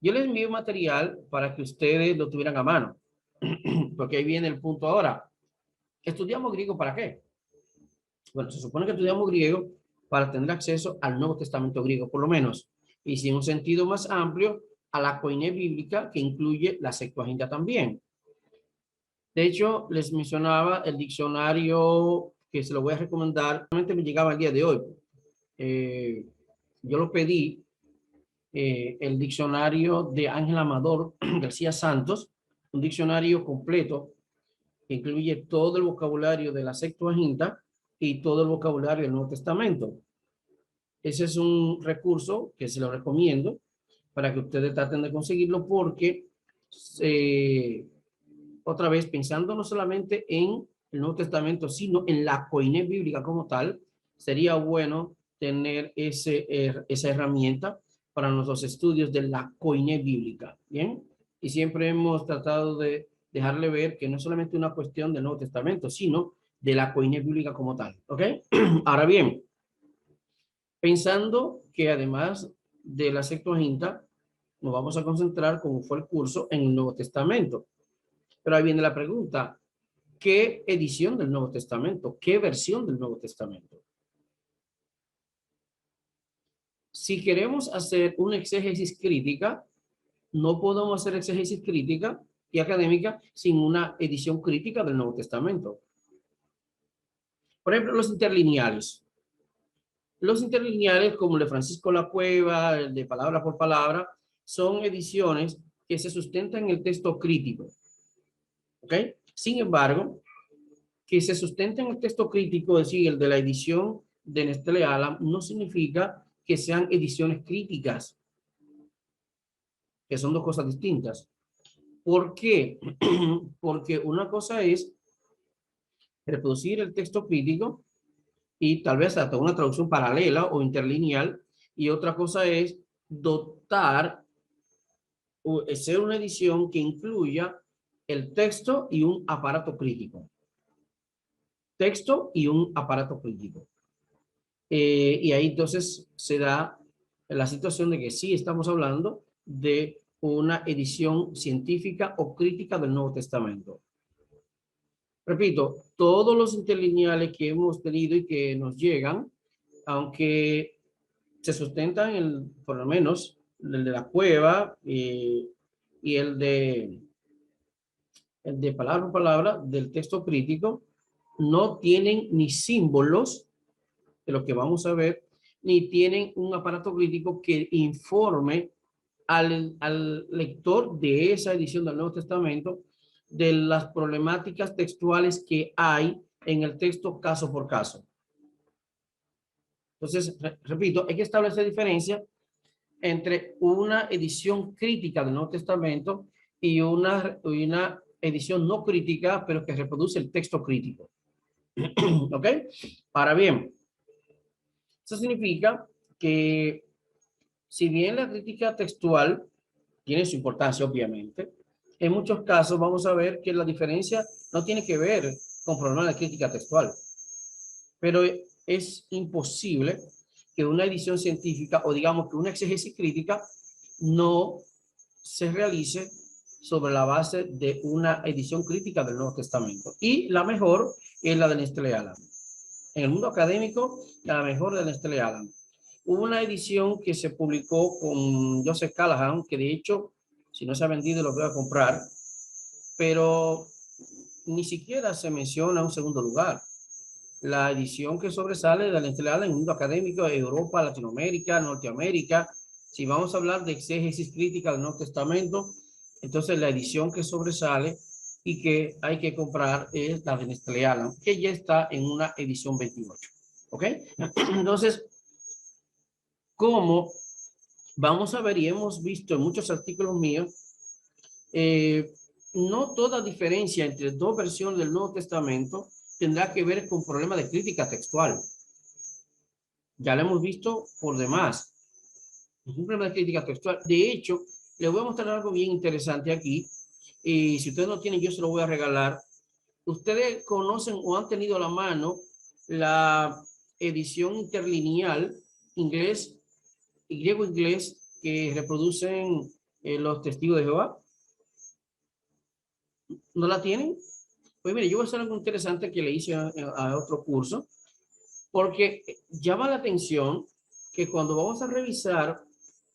Yo les envío material para que ustedes lo tuvieran a mano, porque ahí viene el punto ahora. ¿Estudiamos griego para qué? Bueno, se supone que estudiamos griego para tener acceso al Nuevo Testamento griego, por lo menos, y si en un sentido más amplio, a la Koiné bíblica, que incluye la Septuaginta también. De hecho, les mencionaba el diccionario que se lo voy a recomendar. Realmente me llegaba el día de hoy. Eh, yo lo pedí, el diccionario de Ángel Amador García Santos, un diccionario completo que incluye todo el vocabulario de la Septuaginta y todo el vocabulario del Nuevo Testamento. Ese es un recurso que se lo recomiendo para que ustedes traten de conseguirlo porque, eh, otra vez, pensando no solamente en el Nuevo Testamento, sino en la Koiné bíblica como tal, sería bueno tener esa herramienta para nuestros estudios de la Koiné bíblica. ¿Bien? Y siempre hemos tratado de dejarle ver que no es solamente una cuestión del Nuevo Testamento, sino de la Koiné bíblica como tal. ¿Ok? Ahora bien, pensando que además de la Septuaginta, nos vamos a concentrar, como fue el curso, en el Nuevo Testamento. Pero ahí viene la pregunta, ¿qué edición del Nuevo Testamento? ¿Qué versión del Nuevo Testamento? Si queremos hacer una exégesis crítica, no podemos hacer exégesis crítica y académica sin una edición crítica del Nuevo Testamento. Por ejemplo, los interlineales. Los interlineales, como el de Francisco La Cueva, el de Palabra por Palabra, son ediciones que se sustentan en el texto crítico. ¿Ok? Sin embargo, que se sustenta en el texto crítico, es decir, el de la edición de Nestlé Alam, no significa que sean ediciones críticas, que son dos cosas distintas. ¿Por qué? Porque una cosa es reproducir el texto crítico y tal vez hasta una traducción paralela o interlineal, y otra cosa es dotar o hacer una edición que incluya el texto y un aparato crítico. Texto y un aparato crítico. Y ahí entonces se da la situación de que sí estamos hablando de una edición científica o crítica del Nuevo Testamento. Repito, todos los interlineales que hemos tenido y que nos llegan, aunque se sustentan por lo menos el de La Cueva y el de palabra por palabra del texto crítico, no tienen ni símbolos de lo que vamos a ver, ni tienen un aparato crítico que informe al lector de esa edición del Nuevo Testamento de las problemáticas textuales que hay en el texto caso por caso. Entonces, repito, hay que establecer diferencia entre una edición crítica del Nuevo Testamento y una edición no crítica, pero que reproduce el texto crítico. ¿Ok? Ahora bien, eso significa que si bien la crítica textual tiene su importancia, obviamente, en muchos casos vamos a ver que la diferencia no tiene que ver con problemas de crítica textual, pero es imposible que una edición científica o digamos que una exégesis crítica no se realice sobre la base de una edición crítica del Nuevo Testamento. Y la mejor es la de Nestlé Alam. En el mundo académico, la mejor de Nestlé Alam. Hubo una edición que se publicó con Joseph Callahan, que de hecho, si no se ha vendido, lo voy a comprar, pero ni siquiera se menciona un segundo lugar. La edición que sobresale de la Nestlé Alam en el mundo académico, Europa, Latinoamérica, Norteamérica. Si vamos a hablar de exégesis crítica del Nuevo Testamento, entonces la edición que sobresale y que hay que comprar es la de Nestlé Alam, que ya está en una edición 28. ¿Ok? Entonces, como vamos a ver y hemos visto en muchos artículos míos, no toda diferencia entre dos versiones del Nuevo Testamento tendrá que ver con problemas de crítica textual. Ya lo hemos visto por demás. Es un problema de crítica textual. De hecho, les voy a mostrar algo bien interesante aquí. Y si ustedes no tienen, yo se lo voy a regalar. Ustedes conocen o han tenido a la mano la edición interlineal inglés y griego-inglés que reproducen los testigos de Jehová. ¿No la tienen? Pues mire, yo voy a hacer algo interesante que le hice a otro curso, porque llama la atención que cuando vamos a revisar,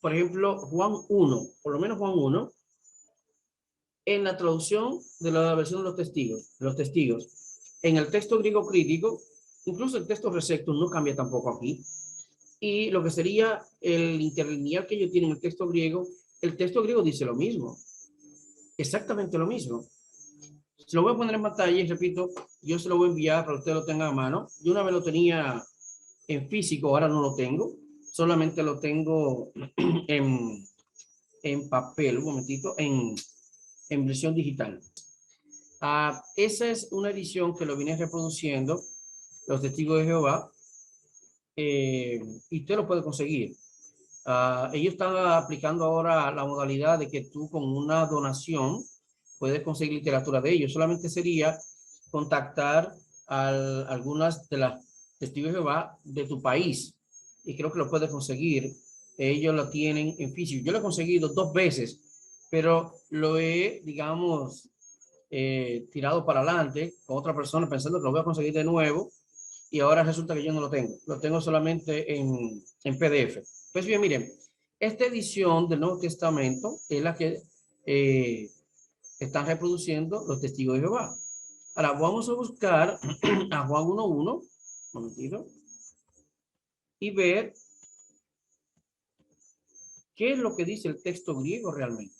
por ejemplo, Juan 1, por lo menos Juan 1, en la traducción de la versión de los testigos, en el texto griego crítico, incluso el texto recepto no cambia tampoco aquí, y lo que sería el interlineal que ellos tienen en el texto griego dice lo mismo, exactamente lo mismo. Se lo voy a poner en pantalla y repito, yo se lo voy a enviar para que usted lo tenga a mano. Yo una vez lo tenía en físico, ahora no lo tengo, solamente lo tengo en papel, un momentito, en versión digital. Esa es una edición que lo vine reproduciendo, los testigos de Jehová, y usted lo puede conseguir. Ellos están aplicando ahora la modalidad de que tú con una donación puedes conseguir literatura de ellos. Solamente sería contactar a algunas de las testigos de Jehová de tu país y creo que lo puedes conseguir. Ellos lo tienen en físico. Yo lo he conseguido 2 veces, pero lo he, digamos, tirado para adelante con otra persona pensando que lo voy a conseguir de nuevo y ahora resulta que yo no lo tengo. Lo tengo solamente en PDF. Pues bien, miren, esta edición del Nuevo Testamento es la que están reproduciendo los testigos de Jehová. Ahora vamos a buscar a Juan 1.1, un momentito, y ver qué es lo que dice el texto griego realmente.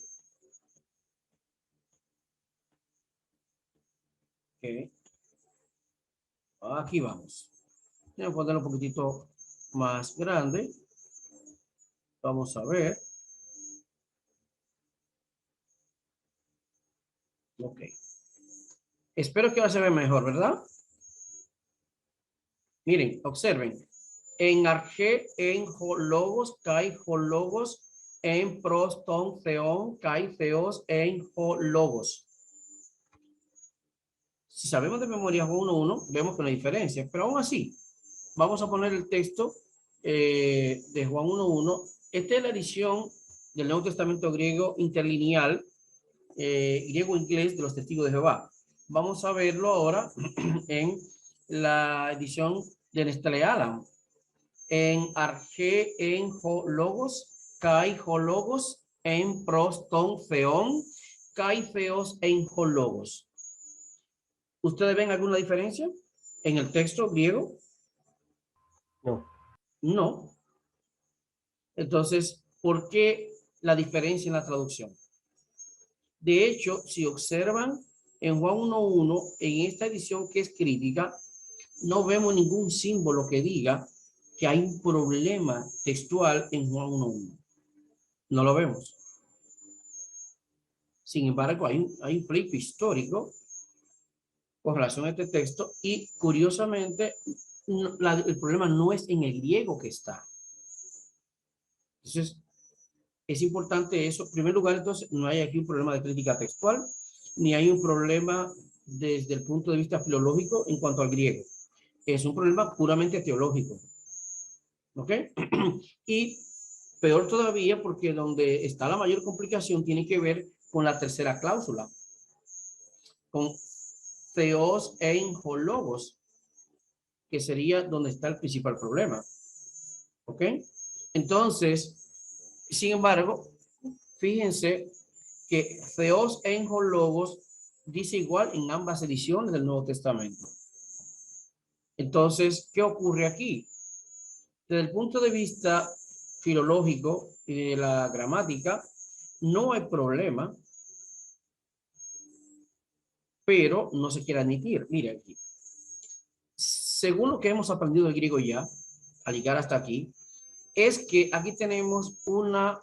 Okay. Aquí vamos. Voy a ponerlo un poquitito más grande. Vamos a ver. Ok. Espero que va a ser mejor, ¿verdad? Miren, observen. En arge, en logos, kai, logos, en proston, theon, kai, theos, en logos. Si sabemos de memoria Juan 1.1, vemos que no hay diferencia, pero aún así, vamos a poner el texto de Juan 1.1. Esta es la edición del Nuevo Testamento griego interlineal, griego-inglés de los testigos de Jehová. Vamos a verlo ahora en la edición de Nestlé Alam. En arge, en logos, kai logos, en proston, theon, kai theos, en logos. ¿Ustedes ven alguna diferencia en el texto griego? No. No. Entonces, ¿por qué la diferencia en la traducción? De hecho, si observan en Juan 1.1, en esta edición que es crítica, no vemos ningún símbolo que diga que hay un problema textual en Juan 1.1. No lo vemos. Sin embargo, hay un pleito histórico con relación a este texto y curiosamente el problema no es en el griego que está. Entonces, es importante eso. En primer lugar, entonces, no hay aquí un problema de crítica textual, ni hay un problema desde el punto de vista filológico en cuanto al griego. Es un problema puramente teológico. ¿Ok? Y peor todavía porque donde está la mayor complicación tiene que ver con la tercera cláusula, con theos e logos, que sería donde está el principal problema. ¿Ok? Entonces, sin embargo, fíjense que theos e logos dice igual en ambas ediciones del Nuevo Testamento. Entonces, ¿qué ocurre aquí? Desde el punto de vista filológico y de la gramática, no hay problema, pero no se quiere admitir. Mire aquí. Según lo que hemos aprendido del griego ya, al llegar hasta aquí, es que aquí tenemos una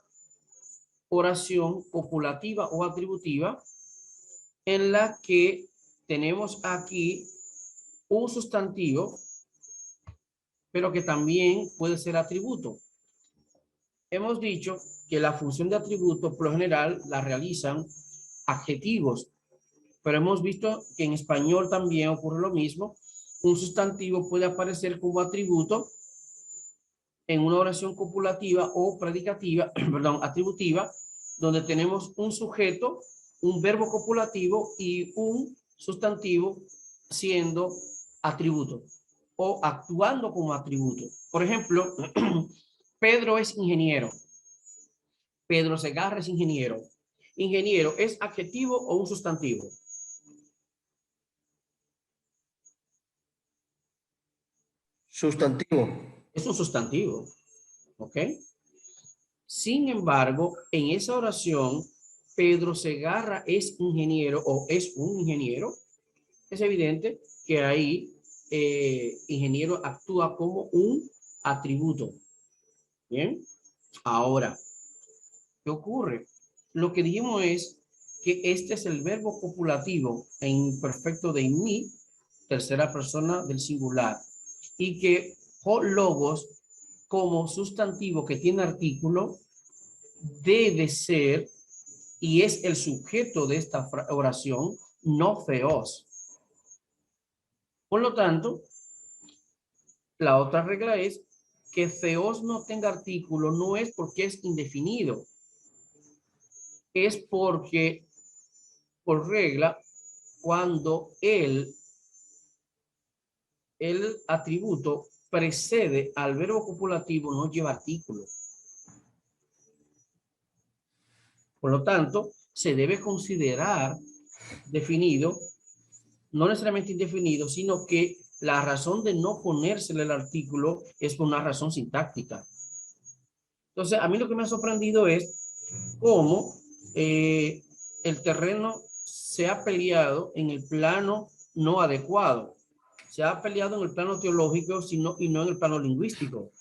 oración copulativa o atributiva en la que tenemos aquí un sustantivo, pero que también puede ser atributo. Hemos dicho que la función de atributo, por lo general, la realizan adjetivos, pero hemos visto que en español también ocurre lo mismo. Un sustantivo puede aparecer como atributo en una oración copulativa o predicativa, perdón, atributiva, donde tenemos un sujeto, un verbo copulativo y un sustantivo siendo atributo o actuando como atributo. Por ejemplo, Pedro es ingeniero. Pedro Segarra es ingeniero. Ingeniero, ¿es adjetivo o un sustantivo? Sustantivo. Es un sustantivo. ¿Ok? Sin embargo, en esa oración, Pedro Segarra es ingeniero o es un ingeniero. Es evidente que ahí ingeniero actúa como un atributo. Bien. Ahora, ¿qué ocurre? Lo que dijimos es que este es el verbo copulativo en imperfecto de mí, tercera persona del singular, y que logos como sustantivo que tiene artículo debe ser y es el sujeto de esta oración, no feos. Por lo tanto, la otra regla es que feos no tenga artículo, no es porque es indefinido, es porque, por regla, cuando el atributo precede al verbo copulativo, no lleva artículo. Por lo tanto, se debe considerar definido, no necesariamente indefinido, sino que la razón de no ponérsele el artículo es por una razón sintáctica. Entonces, a mí lo que me ha sorprendido es cómo el terreno se ha peleado en el plano no adecuado. Se ha peleado en el plano teológico y no en el plano lingüístico,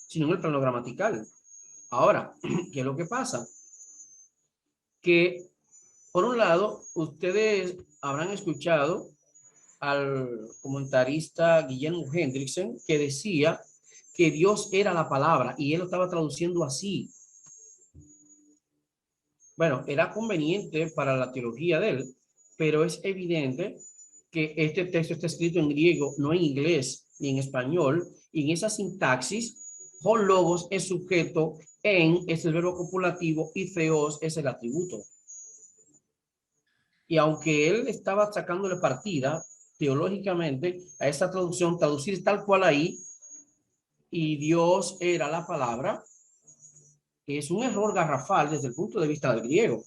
sino en el plano gramatical. Ahora, ¿qué es lo que pasa? Que, por un lado, ustedes habrán escuchado al comentarista Guillermo Hendrickson que decía que Dios era la palabra y él lo estaba traduciendo así. Bueno, era conveniente para la teología de él, pero es evidente que este texto está escrito en griego, no en inglés ni en español, y en esa sintaxis, logos es sujeto, en es el verbo copulativo y theos es el atributo. Y aunque él estaba sacándole partida teológicamente a esa traducción, traducir tal cual ahí, y Dios era la palabra, es un error garrafal desde el punto de vista del griego.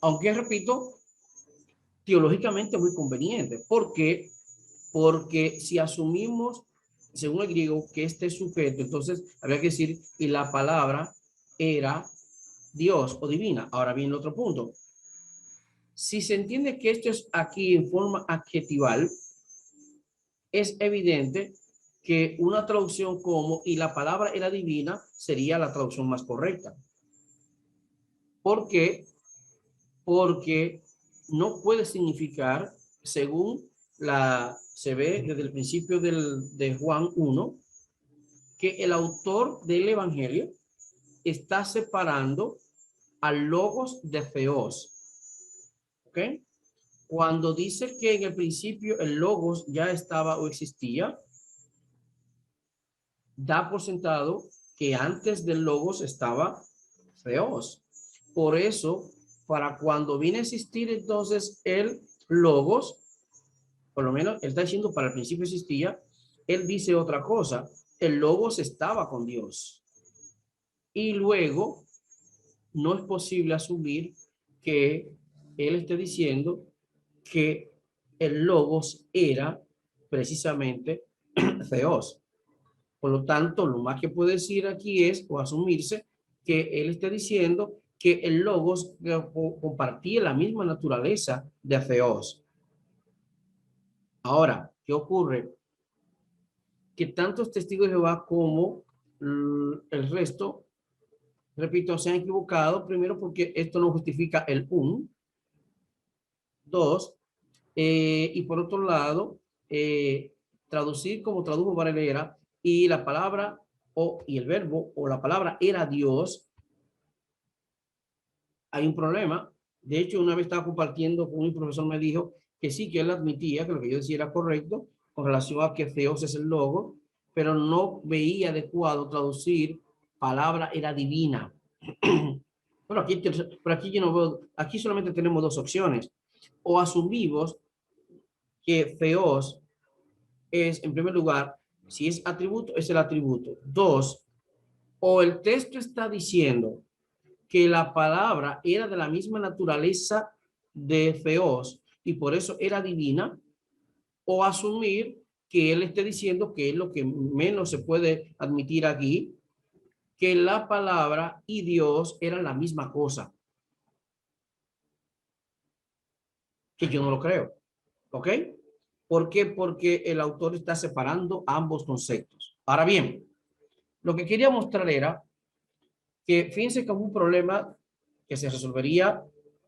Aunque, repito, teológicamente muy conveniente. ¿Por qué? Porque si asumimos, según el griego, que este es sujeto, entonces habría que decir, y la palabra era Dios o divina. Ahora viene otro punto. Si se entiende que esto es aquí en forma adjetival, es evidente que una traducción como y la palabra era divina sería la traducción más correcta. ¿Por qué? Porque no puede significar, según se ve desde el principio de Juan 1, que el autor del Evangelio está separando al logos de theos. ¿Ok? Cuando dice que en el principio el logos ya estaba o existía, da por sentado que antes del logos estaba theos. Por eso, para cuando viene a existir entonces el logos, por lo menos él está diciendo para el principio existía, él dice otra cosa, el logos estaba con Dios. Y luego no es posible asumir que él esté diciendo que el logos era precisamente Theos. Por lo tanto, lo más que puede decir aquí es, o asumirse, que él esté diciendo que el logos compartía la misma naturaleza de Theos. Ahora, ¿qué ocurre? Que tantos testigos de Jehová como el resto, repito, se han equivocado, primero porque esto no justifica el dos, y por otro lado, traducir como tradujo Varela y la palabra y el verbo o la palabra era Dios, hay un problema. De hecho, una vez estaba compartiendo con un profesor, me dijo que sí, que él admitía que lo que yo decía era correcto con relación a que Theos es el logo, pero no veía adecuado traducir palabra era divina. Bueno, aquí yo no veo, aquí solamente tenemos dos opciones. O asumimos que feos es, en primer lugar, si es atributo, es el atributo. Dos, o el texto está diciendo que la palabra era de la misma naturaleza de feos y por eso era divina, o asumir que él esté diciendo que es lo que menos se puede admitir aquí, que la palabra y Dios eran la misma cosa, que yo no lo creo. ¿Ok? ¿Por qué? Porque el autor está separando ambos conceptos. Ahora bien, lo que quería mostrar era que fíjense que hubo un problema que se resolvería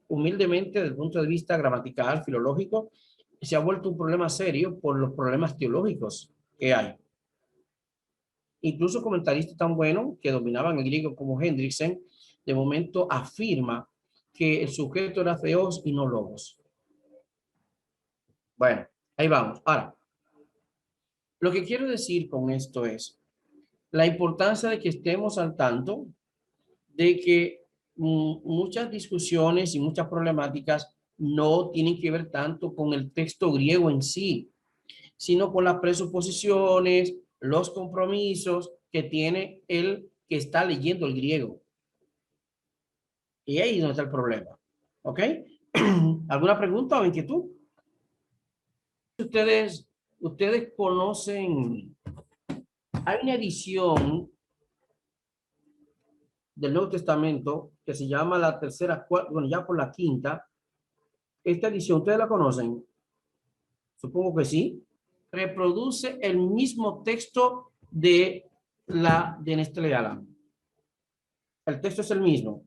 humildemente desde el punto de vista gramatical, filológico, y se ha vuelto un problema serio por los problemas teológicos que hay. Incluso comentaristas tan buenos que dominaban el griego como Hendrickson, de momento afirma que el sujeto era feos y no logos. Bueno, ahí vamos. Ahora, lo que quiero decir con esto es la importancia de que estemos al tanto de que muchas discusiones y muchas problemáticas no tienen que ver tanto con el texto griego en sí, sino con las presuposiciones, los compromisos que tiene el que está leyendo el griego. Y ahí es donde está el problema. ¿Ok? ¿Alguna pregunta o inquietud? Ustedes conocen, hay una edición del Nuevo Testamento que se llama la tercera, bueno, ya por la quinta. Esta edición, ¿ustedes la conocen? Supongo que sí. Reproduce el mismo texto de Nestlé Alam. El texto es el mismo.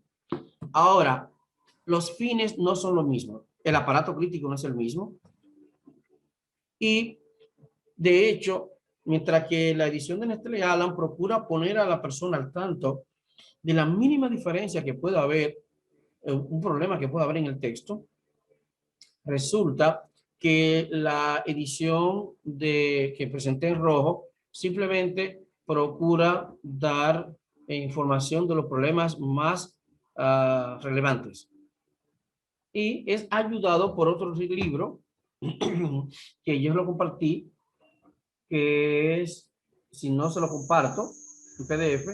Ahora, los fines no son lo mismo. El aparato crítico no es el mismo. Y, de hecho, mientras que la edición de Nestlé Alam procura poner a la persona al tanto de la mínima diferencia que pueda haber, un problema que pueda haber en el texto, resulta que la edición que presenté en rojo simplemente procura dar información de los problemas más relevantes. Y es ayudado por otro libro que yo lo compartí, que es, si no se lo comparto, en PDF,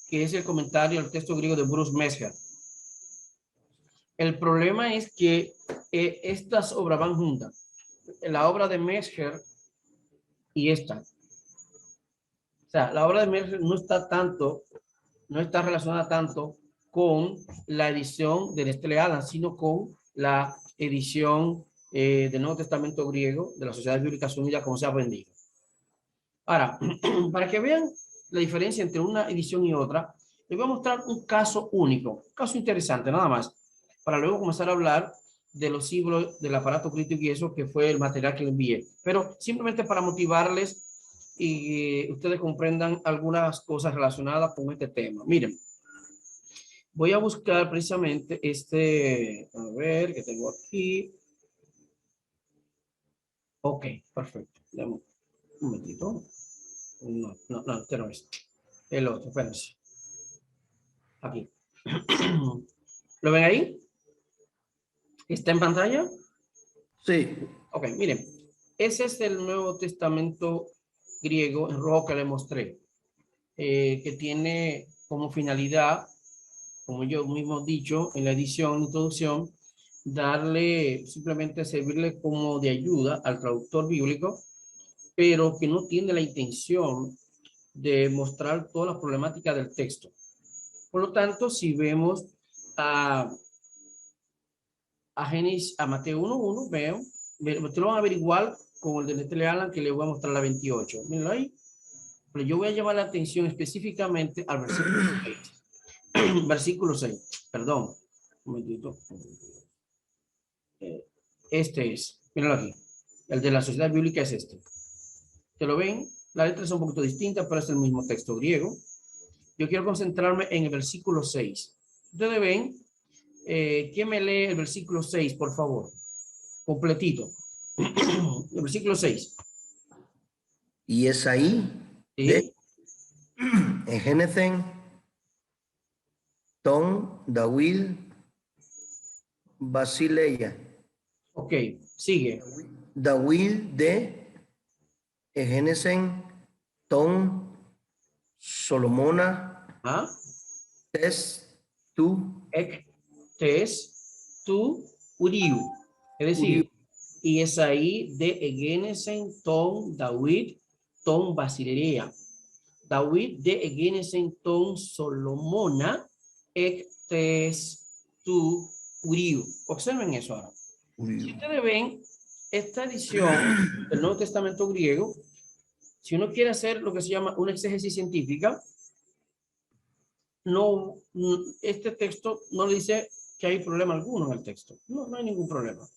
que es el comentario al texto griego de Bruce Metzger. El problema es que estas obras van juntas. La obra de Metzger y esta. O sea, la obra de Metzger no está relacionada tanto con la edición de Nestlé Alam, sino con la edición del Nuevo Testamento griego de la Sociedad Bíblica Unida, como se ha vendido. Ahora, para que vean la diferencia entre una edición y otra, les voy a mostrar un caso único, un caso interesante, nada más, para luego comenzar a hablar de los libros del aparato crítico y eso que fue el material que le envié. Pero simplemente para motivarles y ustedes comprendan algunas cosas relacionadas con este tema. Miren, voy a buscar precisamente a ver, que tengo aquí. Ok, perfecto. Un momentito. No, este no es. El otro, espérense. Aquí. ¿Lo ven ahí? ¿Está en pantalla? Sí. Ok, miren. Ese es el Nuevo Testamento griego en rojo que le mostré, que tiene como finalidad, como yo mismo he dicho en la edición, introducción, darle, simplemente servirle como de ayuda al traductor bíblico, pero que no tiene la intención de mostrar todas las problemáticas del texto. Por lo tanto, si vemos a Génesis, a Mateo 1.1, veo, ustedes lo van a ver igual con el de Nestlé Alam, que le voy a mostrar la 28. Mírenlo ahí. Pero yo voy a llevar la atención específicamente al versículo 6. Versículo 6, perdón. Un momentito. Este es, mírenlo aquí. El de la sociedad bíblica es este. ¿Te lo ven? Las letras son un poquito distintas, pero es el mismo texto griego. Yo quiero concentrarme en el versículo 6. Ustedes ven, ¿quién me lee el versículo 6, por favor? Completito. El versículo 6. Y es ahí, ¿Sí? en Génesis, ton David Basileia. Ok, sigue. David de Egenesen ton Solomona ¿Ah? tes tu Ek, tes, tu, uriu. Es Uriu. decir, y es ahí de Egenesen, ton, David, ton, Basileia. David de Egenesen, ton, Solomona, ek, tes, tu, uriu. Observen eso ahora. Si ustedes ven esta edición del Nuevo Testamento griego, si uno quiere hacer lo que se llama una exégesis científica, no, este texto no le dice que hay problema alguno en el texto. No, no hay ningún problema.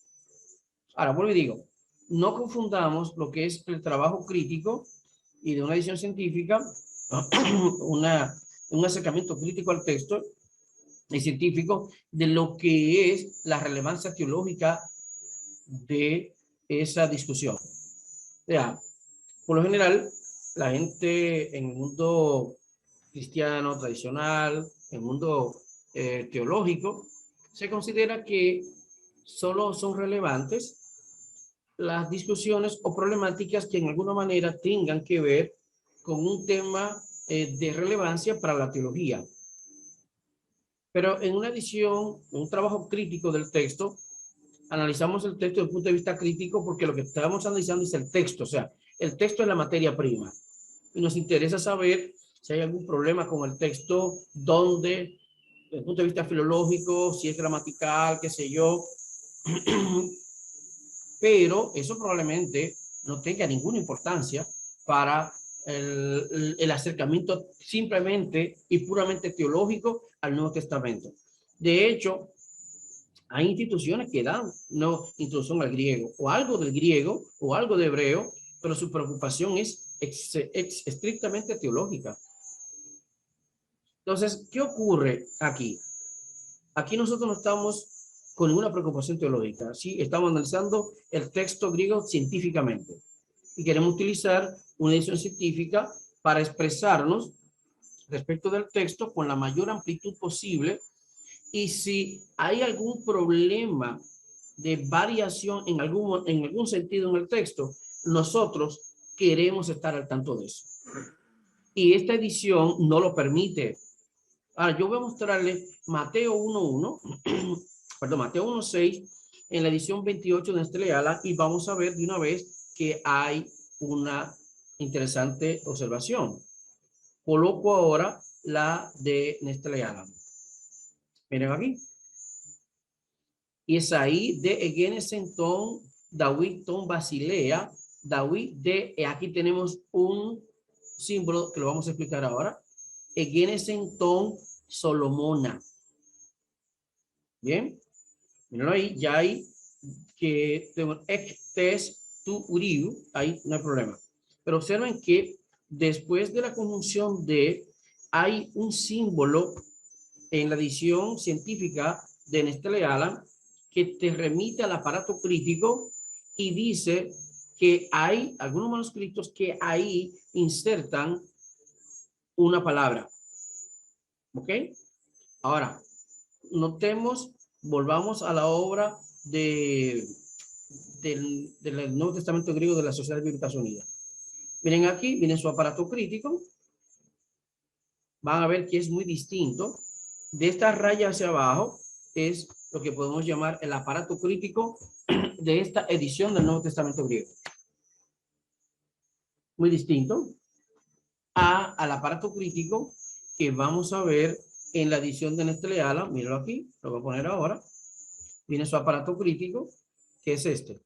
Ahora, vuelvo y digo, no confundamos lo que es el trabajo crítico y de una edición científica, un acercamiento crítico al texto y científico de lo que es la relevancia teológica de esa discusión. O sea, por lo general, la gente en el mundo cristiano tradicional, en el mundo teológico, se considera que solo son relevantes las discusiones o problemáticas que en alguna manera tengan que ver con un tema de relevancia para la teología. Pero en una edición, un trabajo crítico del texto, analizamos el texto desde el punto de vista crítico porque lo que estamos analizando es el texto, o sea, el texto es la materia prima. Y nos interesa saber si hay algún problema con el texto, dónde, desde el punto de vista filológico, si es gramatical, qué sé yo. Pero eso probablemente no tenga ninguna importancia para el acercamiento simplemente y puramente teológico al Nuevo Testamento. De hecho, hay instituciones que dan no introducción al griego o algo del griego o algo de hebreo, pero su preocupación es estrictamente teológica. Entonces, ¿qué ocurre aquí? Aquí nosotros no estamos con ninguna preocupación teológica, ¿sí? Estamos analizando el texto griego científicamente y queremos utilizar una edición científica para expresarnos respecto del texto con la mayor amplitud posible. Y si hay algún problema de variación en algún sentido en el texto, nosotros queremos estar al tanto de eso. Y esta edición no lo permite. Ahora, yo voy a mostrarle Mateo 1.1, perdón, Mateo 1.6 en la edición 28 de Nestlé Ala y vamos a ver de una vez que hay una interesante observación. Coloco ahora la de Nestlé Ala. Miren aquí. Y es ahí de Egenesen ton David ton Basilea. David de, aquí tenemos un símbolo que lo vamos a explicar ahora. Egenesen ton Solomona. Bien. Miren ahí, ya hay que tes tu uriu, ahí no hay problema. Pero observen que después de la conjunción de, hay un símbolo en la edición científica de Nestlé Alam que te remite al aparato crítico y dice que hay algunos manuscritos que ahí insertan una palabra. ¿Ok? Ahora, notemos, volvamos a la obra del Nuevo Testamento griego de la Sociedad Bíblica Unida. Miren aquí, miren su aparato crítico. Van a ver que es muy distinto. De esta raya hacia abajo es lo que podemos llamar el aparato crítico de esta edición del Nuevo Testamento griego. Muy distinto al aparato crítico que vamos a ver en la edición de Nestlé Ala. Míralo aquí, lo voy a poner ahora. Viene su aparato crítico, que es este.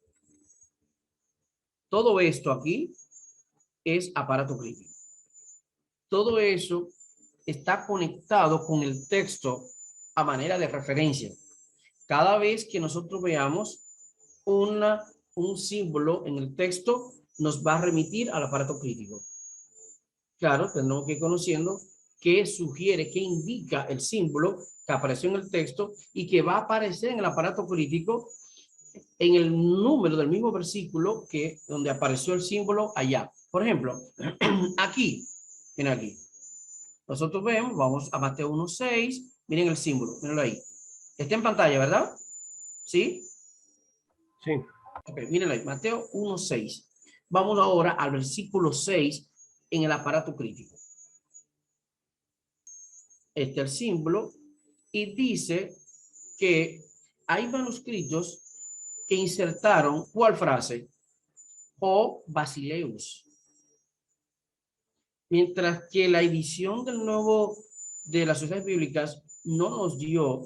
Todo esto aquí es aparato crítico. Todo eso está conectado con el texto a manera de referencia. Cada vez que nosotros veamos un símbolo en el texto, nos va a remitir al aparato crítico. Claro, tenemos que ir conociendo qué sugiere, qué indica el símbolo que apareció en el texto y que va a aparecer en el aparato crítico en el número del mismo versículo que donde apareció el símbolo allá. Por ejemplo, aquí, miren aquí. Nosotros vemos, vamos a Mateo 1.6, Miren el símbolo, mírenlo ahí. Está en pantalla, ¿verdad? ¿Sí? Sí. Ok, mírenlo ahí, Mateo 1:6. Vamos ahora al versículo 6 en el aparato crítico. Este es el símbolo y dice que hay manuscritos que insertaron, ¿cuál frase? O Basileus. Mientras que la edición del nuevo de las sociedades bíblicas no nos dio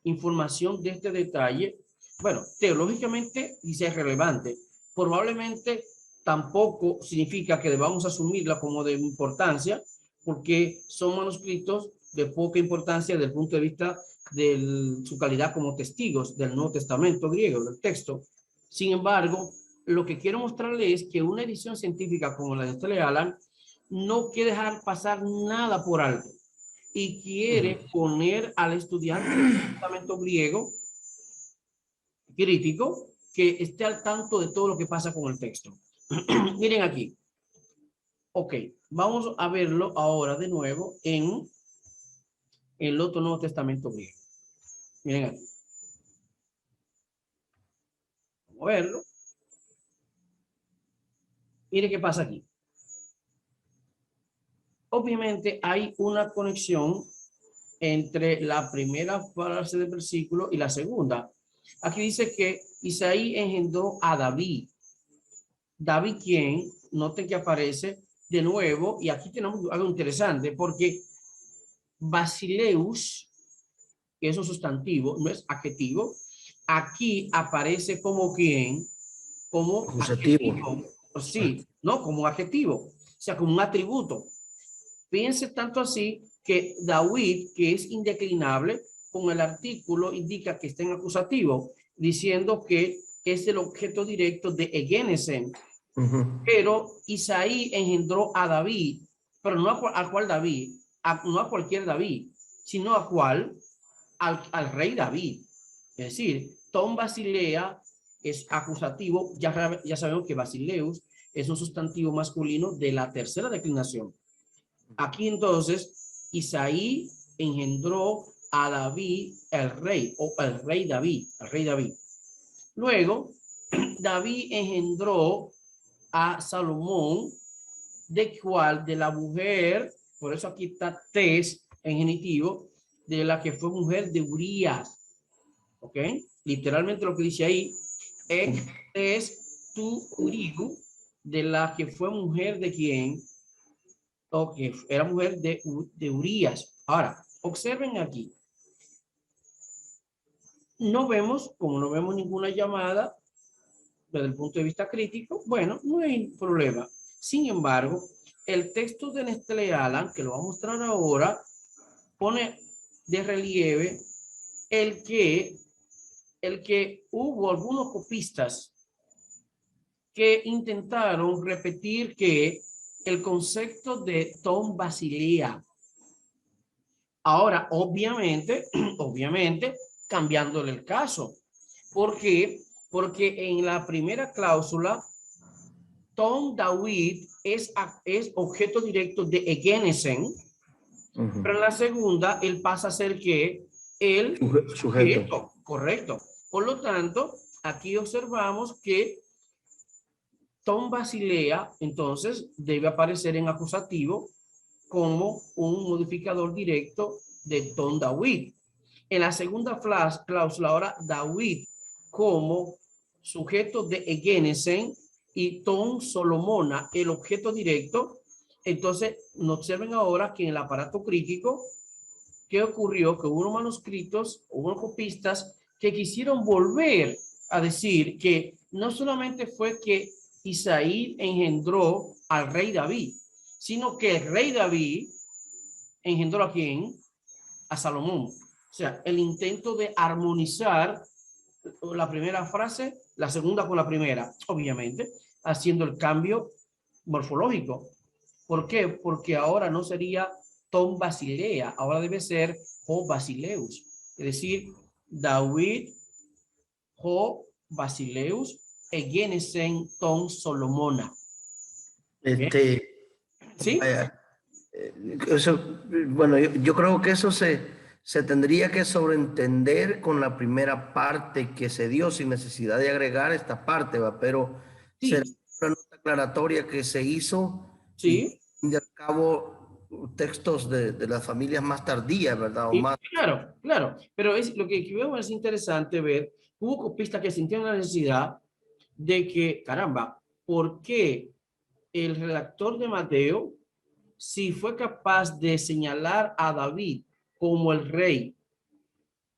información de este detalle, bueno, teológicamente dice relevante. Probablemente tampoco significa que debamos asumirla como de importancia, porque son manuscritos de poca importancia desde el punto de vista de su calidad como testigos del Nuevo Testamento griego, del texto. Sin embargo, lo que quiero mostrarles es que una edición científica como la de Stanley Allen no quiere dejar pasar nada por alto y quiere poner al estudiante del Testamento griego crítico que esté al tanto de todo lo que pasa con el texto. Miren aquí. Ok, vamos a verlo ahora de nuevo en el otro Nuevo Testamento griego. Miren aquí. Vamos a verlo. Miren qué pasa aquí. Obviamente hay una conexión entre la primera frase del versículo y la segunda. Aquí dice que Isaí engendró a David. David, ¿quién? Noten que aparece de nuevo, y aquí tenemos algo interesante, porque Basileus, que es un sustantivo, no es adjetivo, aquí aparece como ¿quién? Como Acusativo. adjetivo. Sí, no, como adjetivo, o sea, como un atributo. Fíjense tanto así que David, que es indeclinable, con el artículo indica que está en acusativo, diciendo que es el objeto directo de Egenesen. Pero Isaí engendró a David, pero no a cual David, no a cualquier David, sino a cual, al rey David. Es decir, Tom Basilea es acusativo, ya sabemos que Basileus es un sustantivo masculino de la tercera declinación. Aquí entonces, Isaí engendró a David, el rey, o el rey David, el rey David. Luego, David engendró a Salomón, de la mujer, por eso aquí está tes en genitivo, de la que fue mujer de Urías. ¿Ok? Literalmente lo que dice ahí es tu Urigu, de la que fue mujer de quién, o que era mujer de Urías. Ahora, observen aquí. No vemos, como no vemos ninguna llamada desde el punto de vista crítico, bueno, no hay problema. Sin embargo, el texto de Nestlé Alan, que lo va a mostrar ahora, pone de relieve el que hubo algunos copistas que intentaron repetir que el concepto de Tom Basilea. Ahora, obviamente, cambiándole el caso. ¿Por qué? Porque en la primera cláusula, Tom David es objeto directo de Egenesen, pero en la segunda, él pasa a ser que el sujeto, correcto. Por lo tanto, aquí observamos que Tom Basilea, entonces, debe aparecer en acusativo como un modificador directo de Tom David. En la segunda cláusula, ahora David como sujeto de Egenesen y Tom Solomona, el objeto directo. Entonces, observen ahora que en el aparato crítico, ¿qué ocurrió? Que hubo unos manuscritos, hubo unos copistas que quisieron volver a decir que no solamente fue que Isaí engendró al rey David, sino que el rey David engendró a quién? A Salomón. O sea, el intento de armonizar la primera frase, la segunda con la primera, obviamente, haciendo el cambio morfológico. ¿Por qué? Porque ahora no sería Tom Basilea, ahora debe ser Ho Basileus. Es decir, David Ho Basileus Egenesen Tom Solomona. ¿Sí? Vaya, eso, bueno, yo creo que eso se se tendría que sobreentender con la primera parte que se dio sin necesidad de agregar esta parte, ¿va? Pero será Sí, una nota aclaratoria que se hizo y sí, de al cabo textos de las familias más tardías, ¿verdad? O y más. claro, claro, pero es lo que veo es interesante ver, hubo copistas que sintieron la necesidad de que, caramba, ¿por qué el redactor de Mateo, si fue capaz de señalar a David como el rey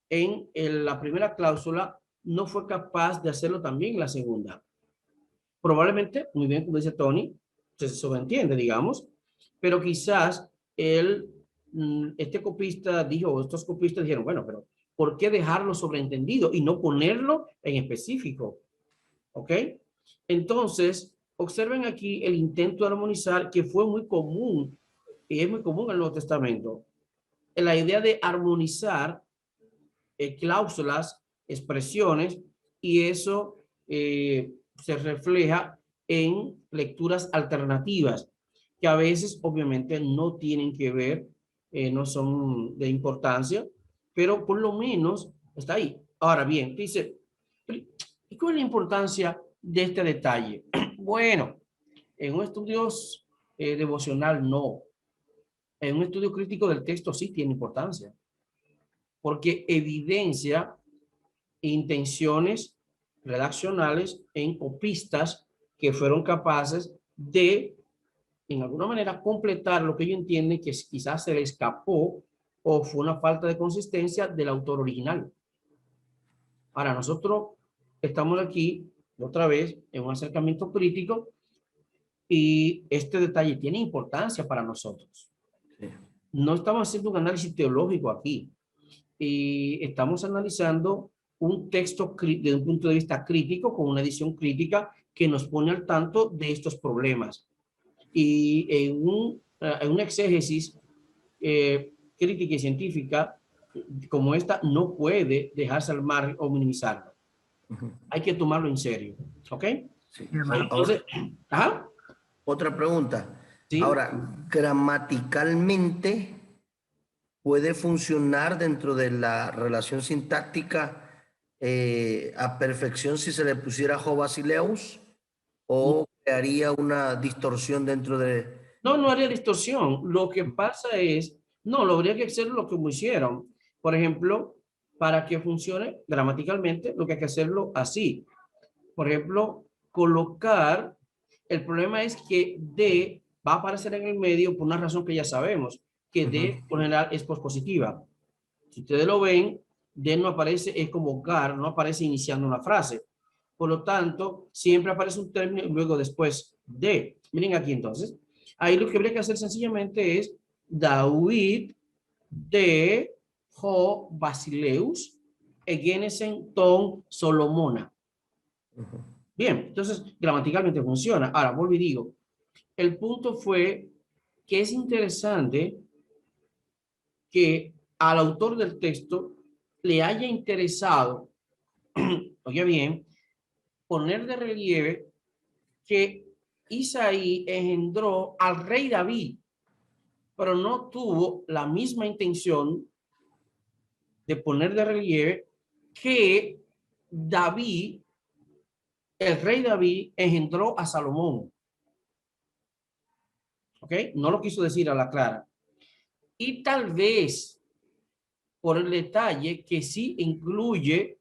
en la primera cláusula, no fue capaz de hacerlo también en la segunda? Probablemente, muy bien, como dice Tony, se sobreentiende, digamos, pero quizás él, este copista dijo, o estos copistas dijeron, bueno, pero ¿por qué dejarlo sobreentendido y no ponerlo en específico? ¿Ok? Entonces, observen aquí el intento de armonizar que fue muy común, y es muy común en el Nuevo Testamento, en la idea de armonizar cláusulas, expresiones, y eso se refleja en lecturas alternativas, que a veces obviamente no tienen que ver, no son de importancia, pero por lo menos está ahí. Ahora bien, dice, ¿y cuál es la importancia de este detalle? Bueno, en un estudio devocional no. En un estudio crítico del texto sí tiene importancia, porque evidencia intenciones redaccionales en copistas que fueron capaces de, en alguna manera, completar lo que ellos entienden que quizás se le escapó o fue una falta de consistencia del autor original. Ahora, nosotros estamos aquí, otra vez, en un acercamiento crítico y este detalle tiene importancia para nosotros. Sí. No estamos haciendo un análisis teológico aquí y estamos analizando un texto desde un punto de vista crítico, con una edición crítica que nos pone al tanto de estos problemas. Y en un exégesis crítica y científica como esta, no puede dejarse al margen o minimizarlo. Ujú. Hay que tomarlo en serio. ¿Ok? Sí. Sí, hermano. Ahora, Entonces, ajá, otra pregunta. sí. Ahora, gramaticalmente puede funcionar dentro de la relación sintáctica a perfección si se le pusiera Ho Basileus o crearía una distorsión dentro de... No, no haría distorsión. Lo que pasa es, no, lo habría que hacer lo que hicieron. Por ejemplo, para que funcione gramaticalmente, lo que hay que hacerlo así. Por ejemplo, colocar, el problema es que D va a aparecer en el medio por una razón que ya sabemos, que Ujú. D por general es pospositiva. Si ustedes lo ven, D no aparece, es como gar, no aparece iniciando una frase. Por lo tanto, siempre aparece un término y luego después de. Miren aquí entonces. Ahí lo que habría que hacer sencillamente es David de Ho Basileus Egenesen ton Solomona. Ujú. Bien, entonces gramaticalmente funciona. Ahora, vuelvo y digo, el punto fue que es interesante que al autor del texto le haya interesado, oye bien, poner de relieve que Isaí engendró al rey David, pero no tuvo la misma intención de poner de relieve que David, el rey David, engendró a Salomón. ¿Ok? No lo quiso decir a la clara. Y tal vez por el detalle que sí incluye,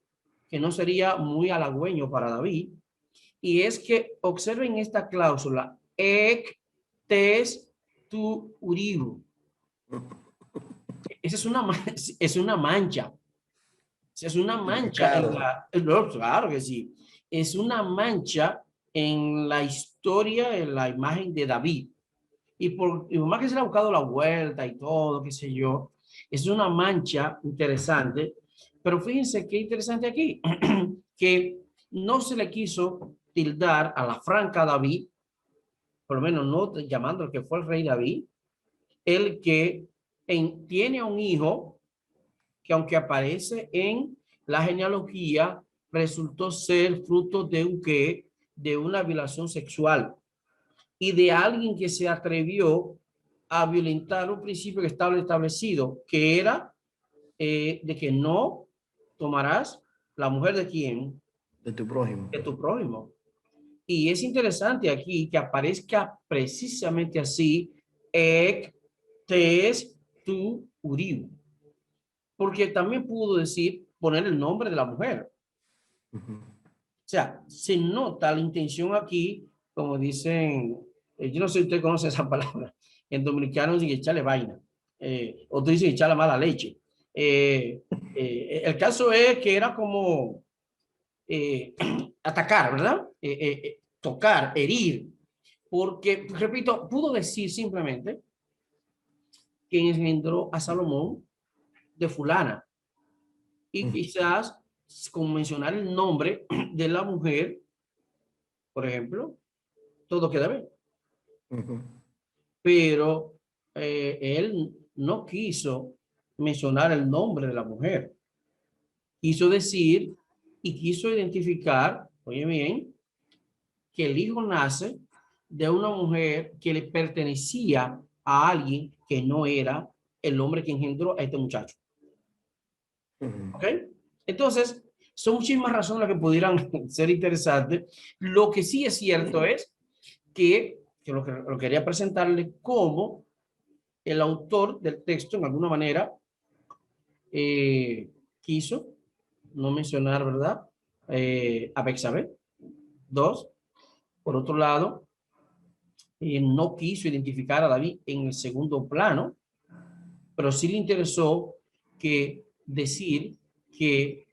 que no sería muy halagüeño para David, y es que observen esta cláusula, ek tes tu uriu. Esa es una mancha. Es una mancha en Significado. la, no, claro que sí, es una mancha en la historia, en la imagen de David. Y por más que se le ha buscado la vuelta y todo, qué sé yo, es una mancha interesante. Pero fíjense qué interesante aquí, que no se le quiso tildar a la franca David, por lo menos no llamando al que fue el rey David, el que tiene un hijo que aunque aparece en la genealogía, resultó ser fruto de un qué, de una violación sexual y de alguien que se atrevió a violentar un principio que estaba establecido, que era de que no tomarás la mujer de quién, De tu prójimo. de tu prójimo. Y es interesante aquí que aparezca precisamente así, ek tes tu uriu, porque también pudo decir poner el nombre de la mujer. Ujú. O sea, se nota la intención aquí, como dicen, yo no sé si usted conoce esa palabra, en dominicano dicen echarle vaina, otros dicen echarle mala leche. El caso es que era como atacar, ¿verdad? Tocar, herir, porque, repito, pudo decir simplemente que engendró a Salomón de fulana y quizás con mencionar el nombre de la mujer, por ejemplo, todo queda bien. Ujú. Pero él no quiso mencionar el nombre de la mujer. Quiso decir y quiso identificar, oye bien, que el hijo nace de una mujer que le pertenecía a alguien que no era el hombre que engendró a este muchacho. Ujú. ¿Ok? Entonces, son muchísimas razones que pudieran ser interesantes. Lo que sí es cierto es que lo quería presentarle como el autor del texto, en alguna manera, quiso no mencionar, ¿verdad? A Bexabé. Dos, por otro lado, no quiso identificar a David en el segundo plano, pero sí le interesó que decir que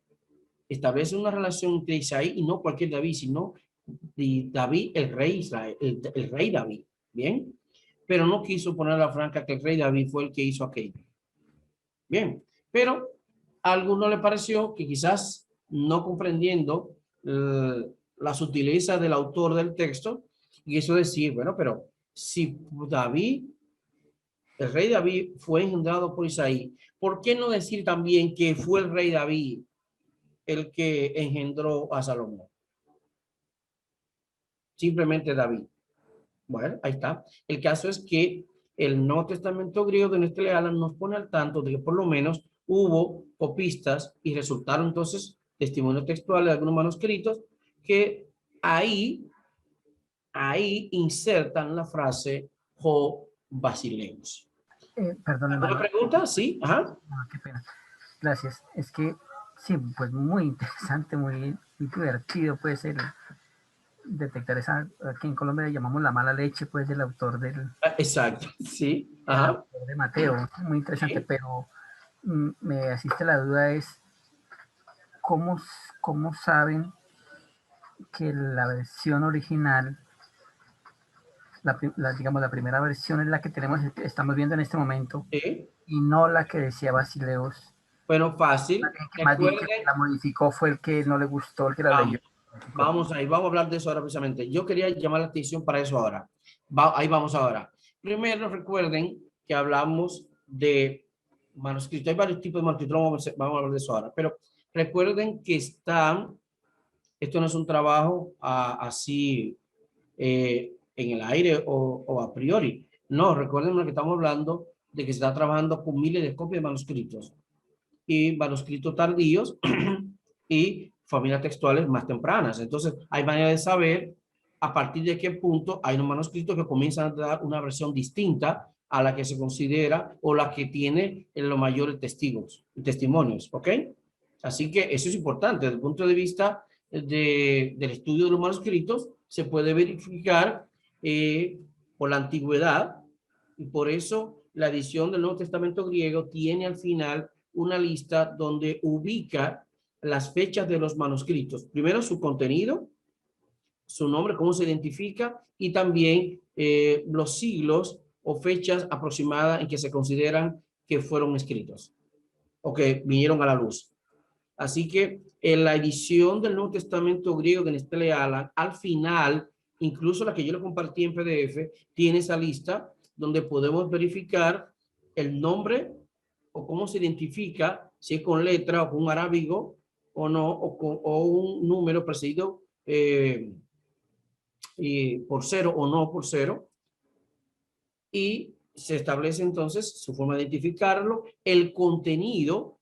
establece una relación entre Isaí y no cualquier David, sino de David, el rey Israel, el rey David, ¿bien? Pero no quiso poner a la franca que el rey David fue el que hizo aquello. Bien, pero a alguno le pareció que quizás no comprendiendo la sutileza del autor del texto, y eso decir, bueno, pero si David, el rey David fue engendrado por Isaí, ¿por qué no decir también que fue el rey David el que engendró a Salomón? Simplemente David. Bueno, ahí está. El caso es que el Nuevo Testamento griego de Nestlé Aland nos pone al tanto de que por lo menos hubo copistas y resultaron entonces testimonios textuales de algunos manuscritos que ahí, ahí insertan la frase Ho Basileus. Perdón, ¿Alguna hermano. pregunta? Sí, ajá. No, qué pena. Gracias. Es que sí, pues muy interesante, muy divertido puede ser detectar esa, aquí en Colombia le llamamos la mala leche, pues del autor Exacto, sí, del ajá. autor de Mateo. Muy interesante, Sí. pero me asiste la duda es cómo, cómo saben que la versión original, digamos, la primera versión es la que tenemos, estamos viendo en este momento, Sí. y no la que decía Basileos. Bueno, fácil. Más bien que Recuerden, la modificó fue el que no le gustó, el que la leyó. vamos. Vamos ahí, vamos a hablar de eso ahora precisamente. Yo quería llamar la atención para eso ahora. Ahí vamos ahora. Primero, recuerden que hablamos de manuscritos. Hay varios tipos de manuscritos, vamos a hablar de eso ahora. Pero recuerden que esto no es un trabajo así en el aire o a priori. No, recuerden que estamos hablando de que se está trabajando con miles de copias de manuscritos y manuscritos tardíos y familias textuales más tempranas. Entonces, hay manera de saber a partir de qué punto hay un manuscrito que comienzan a dar una versión distinta a la que se considera o la que tiene en los mayores testimonios, ¿ok? Así que eso es importante. Desde el punto de vista del estudio de los manuscritos, se puede verificar por la antigüedad y por eso la edición del Nuevo Testamento griego tiene al final una lista donde ubica las fechas de los manuscritos. Primero su contenido, su nombre, cómo se identifica y también los siglos o fechas aproximadas en que se consideran que fueron escritos o que vinieron a la luz. Así que en la edición del Nuevo Testamento griego de Nestlé Aland, al final, incluso la que yo le compartí en PDF, tiene esa lista donde podemos verificar el nombre o cómo se identifica, si es con letra o con un arábigo o no, o un número precedido por cero o no por cero. Y se establece entonces su forma de identificarlo, el contenido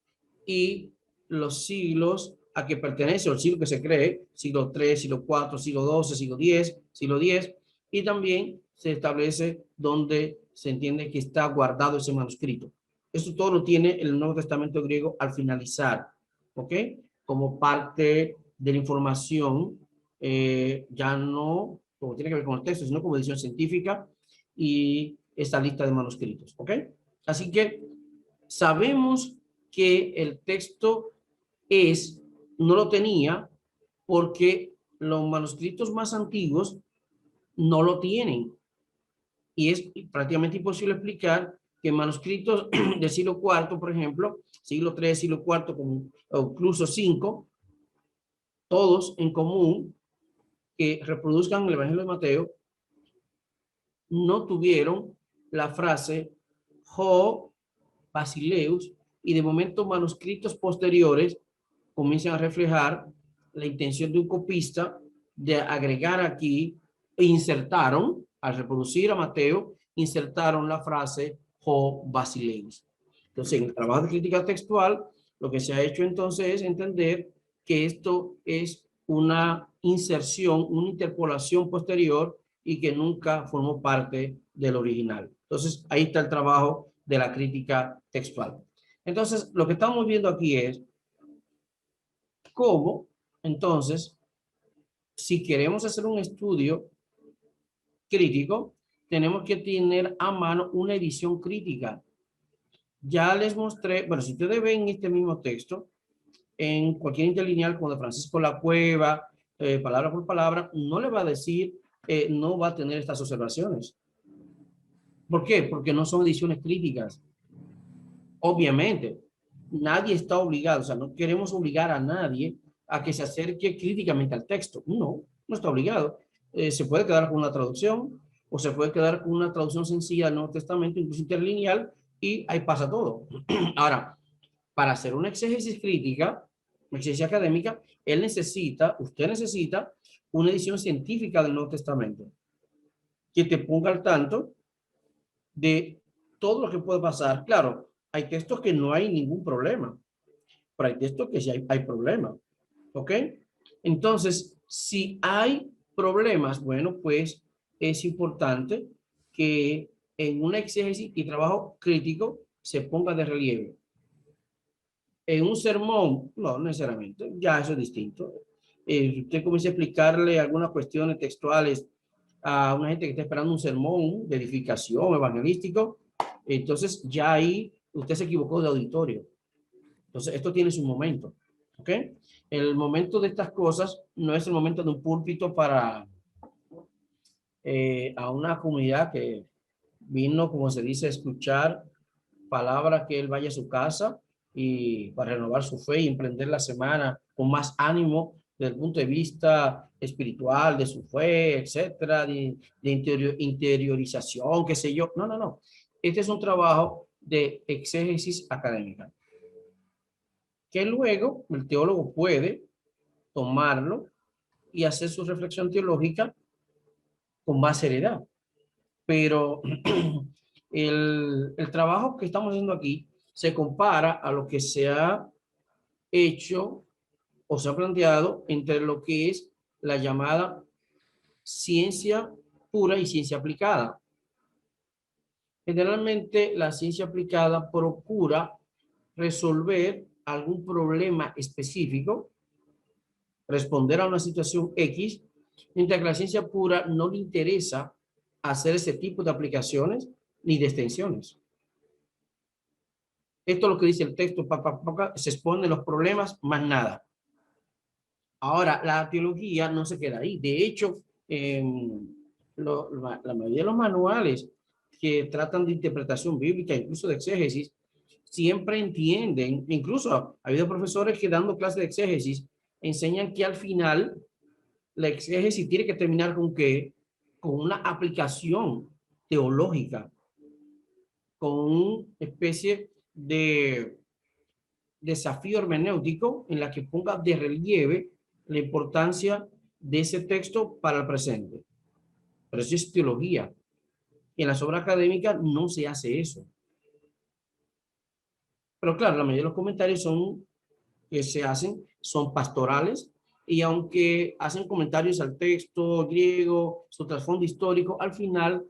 y los siglos a que pertenece, o el siglo que se cree, siglo 3, siglo 4, siglo 12, siglo 10, y también se establece dónde se entiende que está guardado ese manuscrito. Esto todo lo tiene el Nuevo Testamento griego al finalizar, ¿ok? Como parte de la información, ya no como tiene que ver con el texto, sino como edición científica y esta lista de manuscritos, ¿ok? Así que sabemos que el texto no lo tenía porque los manuscritos más antiguos no lo tienen. Y es prácticamente imposible explicar que manuscritos del siglo IV, por ejemplo, siglo III, siglo IV, o incluso V, todos en común, que reproduzcan el Evangelio de Mateo, no tuvieron la frase Ho Basileus, y de momento manuscritos posteriores comienzan a reflejar la intención de un copista de agregar aquí, e insertaron, al reproducir a Mateo, insertaron la frase Ho Basileus. Entonces, en el trabajo de crítica textual, lo que se ha hecho entonces es entender que esto es una inserción, una interpolación posterior y que nunca formó parte del original. Entonces, ahí está el trabajo de la crítica textual. Entonces, lo que estamos viendo aquí es cómo, entonces, si queremos hacer un estudio crítico, tenemos que tener a mano una edición crítica. Ya les mostré, bueno, si ustedes ven este mismo texto, en cualquier interlineal como de Francisco La Cueva, palabra por palabra, no le va a decir, no va a tener estas observaciones. ¿Por qué? Porque no son ediciones críticas. Obviamente, nadie está obligado, o sea, no queremos obligar a nadie a que se acerque críticamente al texto. No, no está obligado. Se puede quedar con una traducción o se puede quedar con una traducción sencilla del Nuevo Testamento, incluso interlineal, y ahí pasa todo. Ahora, para hacer una exégesis crítica, una exégesis académica, usted necesita una edición científica del Nuevo Testamento que te ponga al tanto de todo lo que puede pasar. Claro, hay textos que no hay ningún problema, pero hay textos que sí hay problema. ¿Ok? Entonces, si hay problemas, bueno, pues es importante que en una exégesis y trabajo crítico se ponga de relieve. En un sermón, no necesariamente, ya eso es distinto. Usted comienza a explicarle algunas cuestiones textuales a una gente que está esperando un sermón de edificación evangelístico, entonces ya ahí usted se equivocó de auditorio. Entonces esto tiene su momento, ¿ok? El momento de estas cosas no es el momento de un púlpito para a una comunidad que vino, como se dice, a escuchar palabras, que él vaya a su casa y para renovar su fe y emprender la semana con más ánimo desde el punto de vista espiritual, de su fe, etcétera, de interiorización, qué sé yo. No, no, no. Este es un trabajo de exégesis académica, que luego el teólogo puede tomarlo y hacer su reflexión teológica con más seriedad. Pero el trabajo que estamos haciendo aquí se compara a lo que se ha hecho o se ha planteado entre lo que es la llamada ciencia pura y ciencia aplicada. Generalmente la ciencia aplicada procura resolver algún problema específico, responder a una situación X, mientras que la ciencia pura no le interesa hacer ese tipo de aplicaciones ni de extensiones. Esto es lo que dice el texto, se exponen los problemas, más nada. Ahora, la teología no se queda ahí. De hecho, la mayoría de los manuales que tratan de interpretación bíblica, incluso de exégesis, siempre entienden, incluso ha habido profesores que dando clases de exégesis enseñan que al final la exégesis tiene que terminar con qué, con una aplicación teológica, con una especie de desafío hermenéutico en la que ponga de relieve la importancia de ese texto para el presente. Pero eso es teología. En las obras académicas no se hace eso. Pero claro, la mayoría de los comentarios que se hacen son pastorales, y aunque hacen comentarios al texto griego, su trasfondo histórico, al final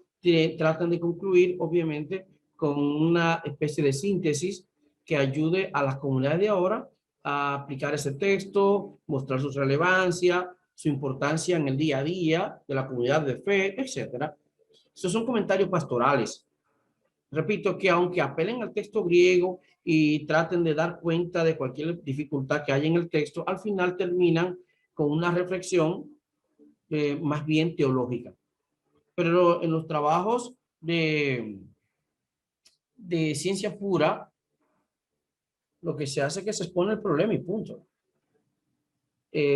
tratan de concluir, obviamente, con una especie de síntesis que ayude a las comunidades de ahora a aplicar ese texto, mostrar su relevancia, su importancia en el día a día de la comunidad de fe, etcétera. Esos son comentarios pastorales. Repito que aunque apelen al texto griego y traten de dar cuenta de cualquier dificultad que haya en el texto, al final terminan con una reflexión más bien teológica. Pero en los trabajos de ciencia pura, lo que se hace es que se expone el problema y punto.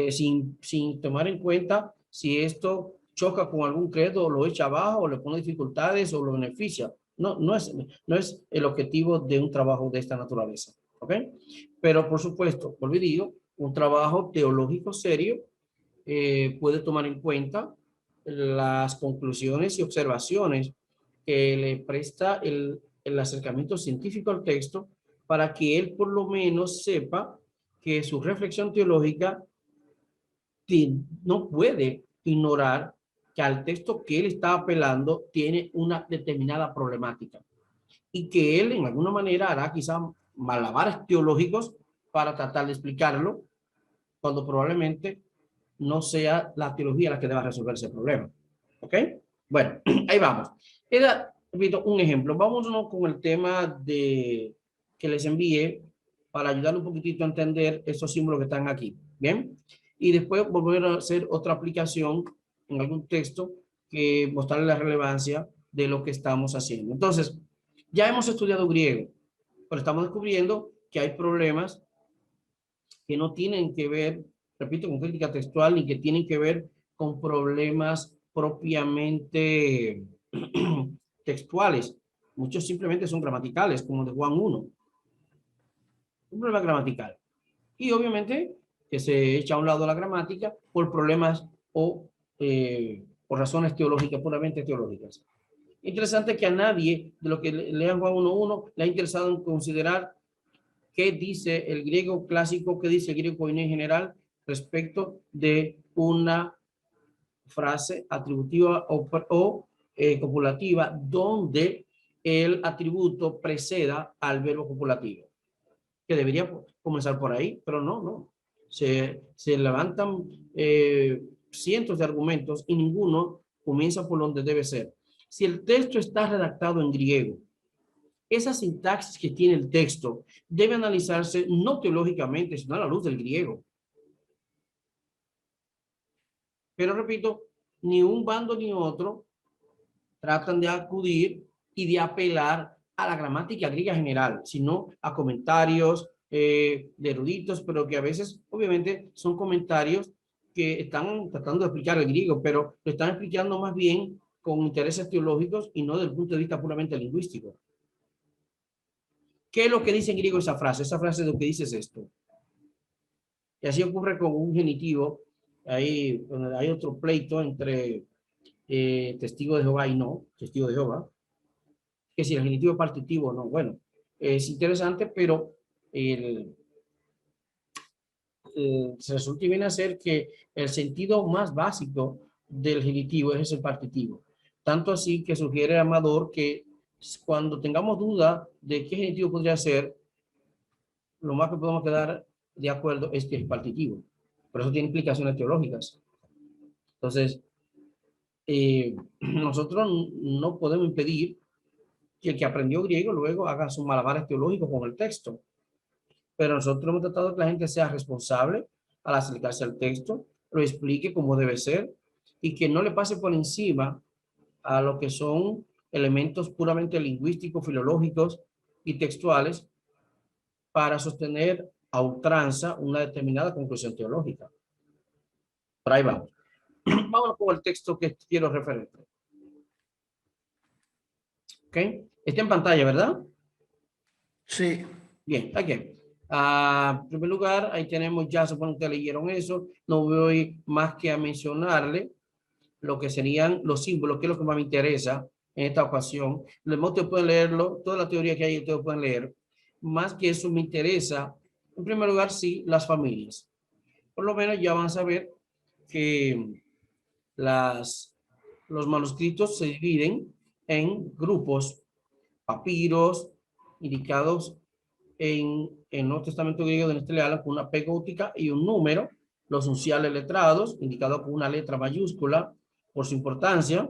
Sin tomar en cuenta si esto choca con algún credo, o lo echa abajo, o le pone dificultades, o lo beneficia. No es el objetivo de un trabajo de esta naturaleza. ¿Ok? Pero por supuesto, por digo, un trabajo teológico serio puede tomar en cuenta las conclusiones y observaciones que le presta el acercamiento científico al texto, para que él por lo menos sepa que su reflexión teológica no puede ignorar que al texto que él está apelando tiene una determinada problemática, y que él en alguna manera hará quizá malabares teológicos para tratar de explicarlo, cuando probablemente no sea la teología la que deba resolver ese problema. ¿Ok? Bueno, ahí vamos. Era, repito, un ejemplo. Vámonos con el tema que les envié para ayudar un poquitito a entender esos símbolos que están aquí. ¿Bien? Y después volver a hacer otra aplicación en algún texto que mostrarle la relevancia de lo que estamos haciendo. Entonces, ya hemos estudiado griego, pero estamos descubriendo que hay problemas que no tienen que ver, repito, con crítica textual, ni que tienen que ver con problemas propiamente textuales. Muchos simplemente son gramaticales, como de Juan 1. Un problema gramatical. Y obviamente que se echa a un lado la gramática por problemas o por razones teológicas, puramente teológicas. Interesante que a nadie de lo que lean Juan 1.1 le ha interesado en considerar qué dice el griego clásico, qué dice el griego koiné en general respecto de una frase atributiva o copulativa donde el atributo preceda al verbo copulativo, que debería comenzar por ahí, pero no. Se levantan cientos de argumentos y ninguno comienza por donde debe ser. Si el texto está redactado en griego, esa sintaxis que tiene el texto debe analizarse no teológicamente, sino a la luz del griego. Pero repito, ni un bando ni otro tratan de acudir y de apelar a la gramática griega general, sino a comentarios de eruditos, pero que a veces, obviamente, son comentarios que están tratando de explicar el griego, pero lo están explicando más bien con intereses teológicos y no desde el punto de vista puramente lingüístico. ¿Qué es lo que dice en griego esa frase? Esa frase de lo que dice es esto. Y así ocurre con un genitivo. Ahí hay otro pleito entre testigo de Jehová y no testigo de Jehová. Que si el genitivo es partitivo o no. Bueno, es interesante, pero se resulta y viene a ser que el sentido más básico del genitivo es el partitivo. Tanto así que sugiere Amador que cuando tengamos duda de qué genitivo podría ser, lo más que podemos quedar de acuerdo es que es partitivo. Pero eso tiene implicaciones teológicas. Entonces, nosotros no podemos impedir que el que aprendió griego luego haga sus malabares teológicos con el texto. Pero nosotros hemos tratado de que la gente sea responsable al acercarse al texto, lo explique como debe ser y que no le pase por encima a lo que son elementos puramente lingüísticos, filológicos y textuales para sostener a ultranza una determinada conclusión teológica. Por ahí vamos. Vamos con el texto que quiero referirte. ¿Ok? Está en pantalla, ¿verdad? Sí. Bien, aquí. En primer lugar, ahí tenemos, ya supongo que leyeron eso. No voy más que a mencionarle lo que serían los símbolos, que es lo que más me interesa en esta ocasión. Ustedes pueden leerlo, toda la teoría que hay, ustedes pueden leer. más que eso me interesa, en primer lugar, sí, las familias. Por lo menos ya van a saber que los manuscritos se dividen en grupos, papiros, indicados en el Nuevo Testamento griego de Nestlé Aland con una P gótica y un número, los unciales letrados, indicados con una letra mayúscula por su importancia,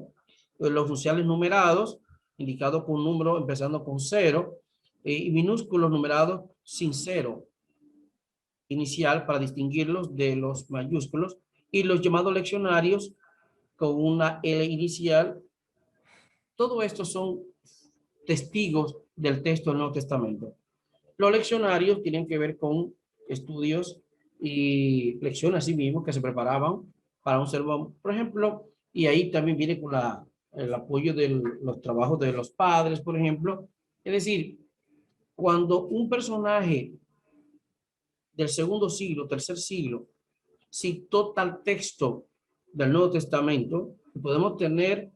los unciales numerados, indicados con un número empezando con 0, y minúsculos numerados sin 0 inicial para distinguirlos de los mayúsculos, y los llamados leccionarios con una L inicial. Todo esto son testigos del texto del Nuevo Testamento. Los leccionarios tienen que ver con estudios y lecciones así mismo que se preparaban para un sermón, por ejemplo, y ahí también viene con el apoyo de los trabajos de los padres, por ejemplo. Es decir, cuando un personaje del segundo siglo, tercer siglo, citó tal texto del Nuevo Testamento, podemos tener,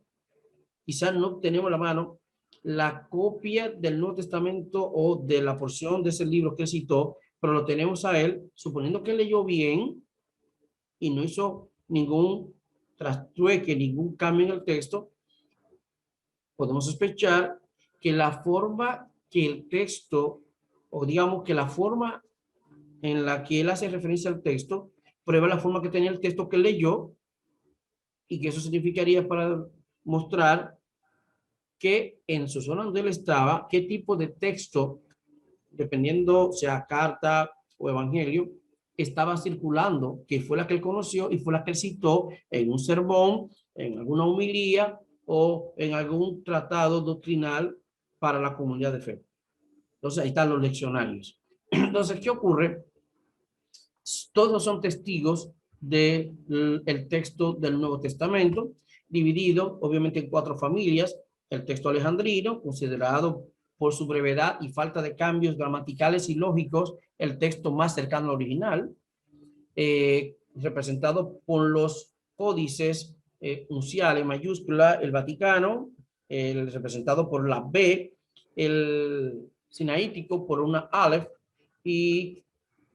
quizás no tenemos a la mano, la copia del Nuevo Testamento o de la porción de ese libro que citó, pero lo tenemos a él, suponiendo que leyó bien y no hizo ningún trastrueque, ningún cambio en el texto, podemos sospechar que la forma que el texto, o digamos que la forma en la que él hace referencia al texto, prueba la forma que tenía el texto que leyó, y que eso significaría para mostrar que en su zona donde él estaba, qué tipo de texto, dependiendo sea carta o evangelio, estaba circulando, que fue la que él conoció y fue la que él citó en un sermón, en alguna homilía o en algún tratado doctrinal para la comunidad de fe. Entonces ahí están los leccionarios. Entonces, ¿qué ocurre? Todos son testigos del texto del Nuevo Testamento, dividido obviamente en 4 familias. El texto alejandrino, considerado por su brevedad y falta de cambios gramaticales y lógicos, el texto más cercano al original, representado por los códices unciales, mayúscula, el Vaticano, representado por la B, el sinaítico por una Aleph, y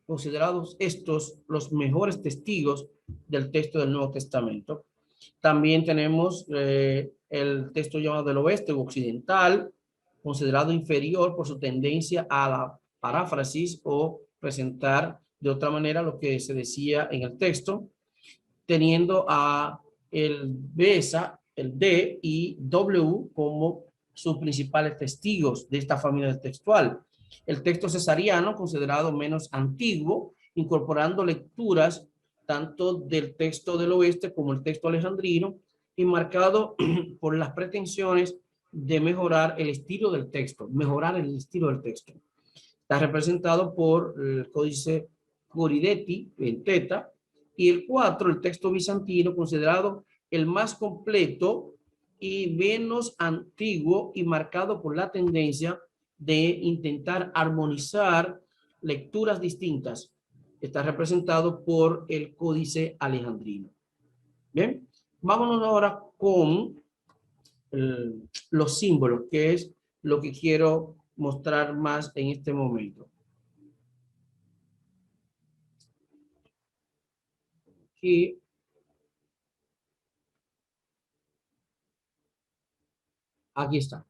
considerados estos los mejores testigos del texto del Nuevo Testamento. También tenemos el texto llamado del oeste o occidental, considerado inferior por su tendencia a la paráfrasis o presentar de otra manera lo que se decía en el texto, teniendo a el BESA, el D y W como sus principales testigos de esta familia textual. El texto cesariano, considerado menos antiguo, incorporando lecturas tanto del texto del oeste como el texto alejandrino, y marcado por las pretensiones de mejorar el estilo del texto, Está representado por el códice Coridetti en teta, y el 4, el texto bizantino, considerado el más completo y menos antiguo, y marcado por la tendencia de intentar armonizar lecturas distintas. Está representado por el códice alejandrino. Bien, vámonos ahora con los símbolos, que es lo que quiero mostrar más en este momento. Y aquí está.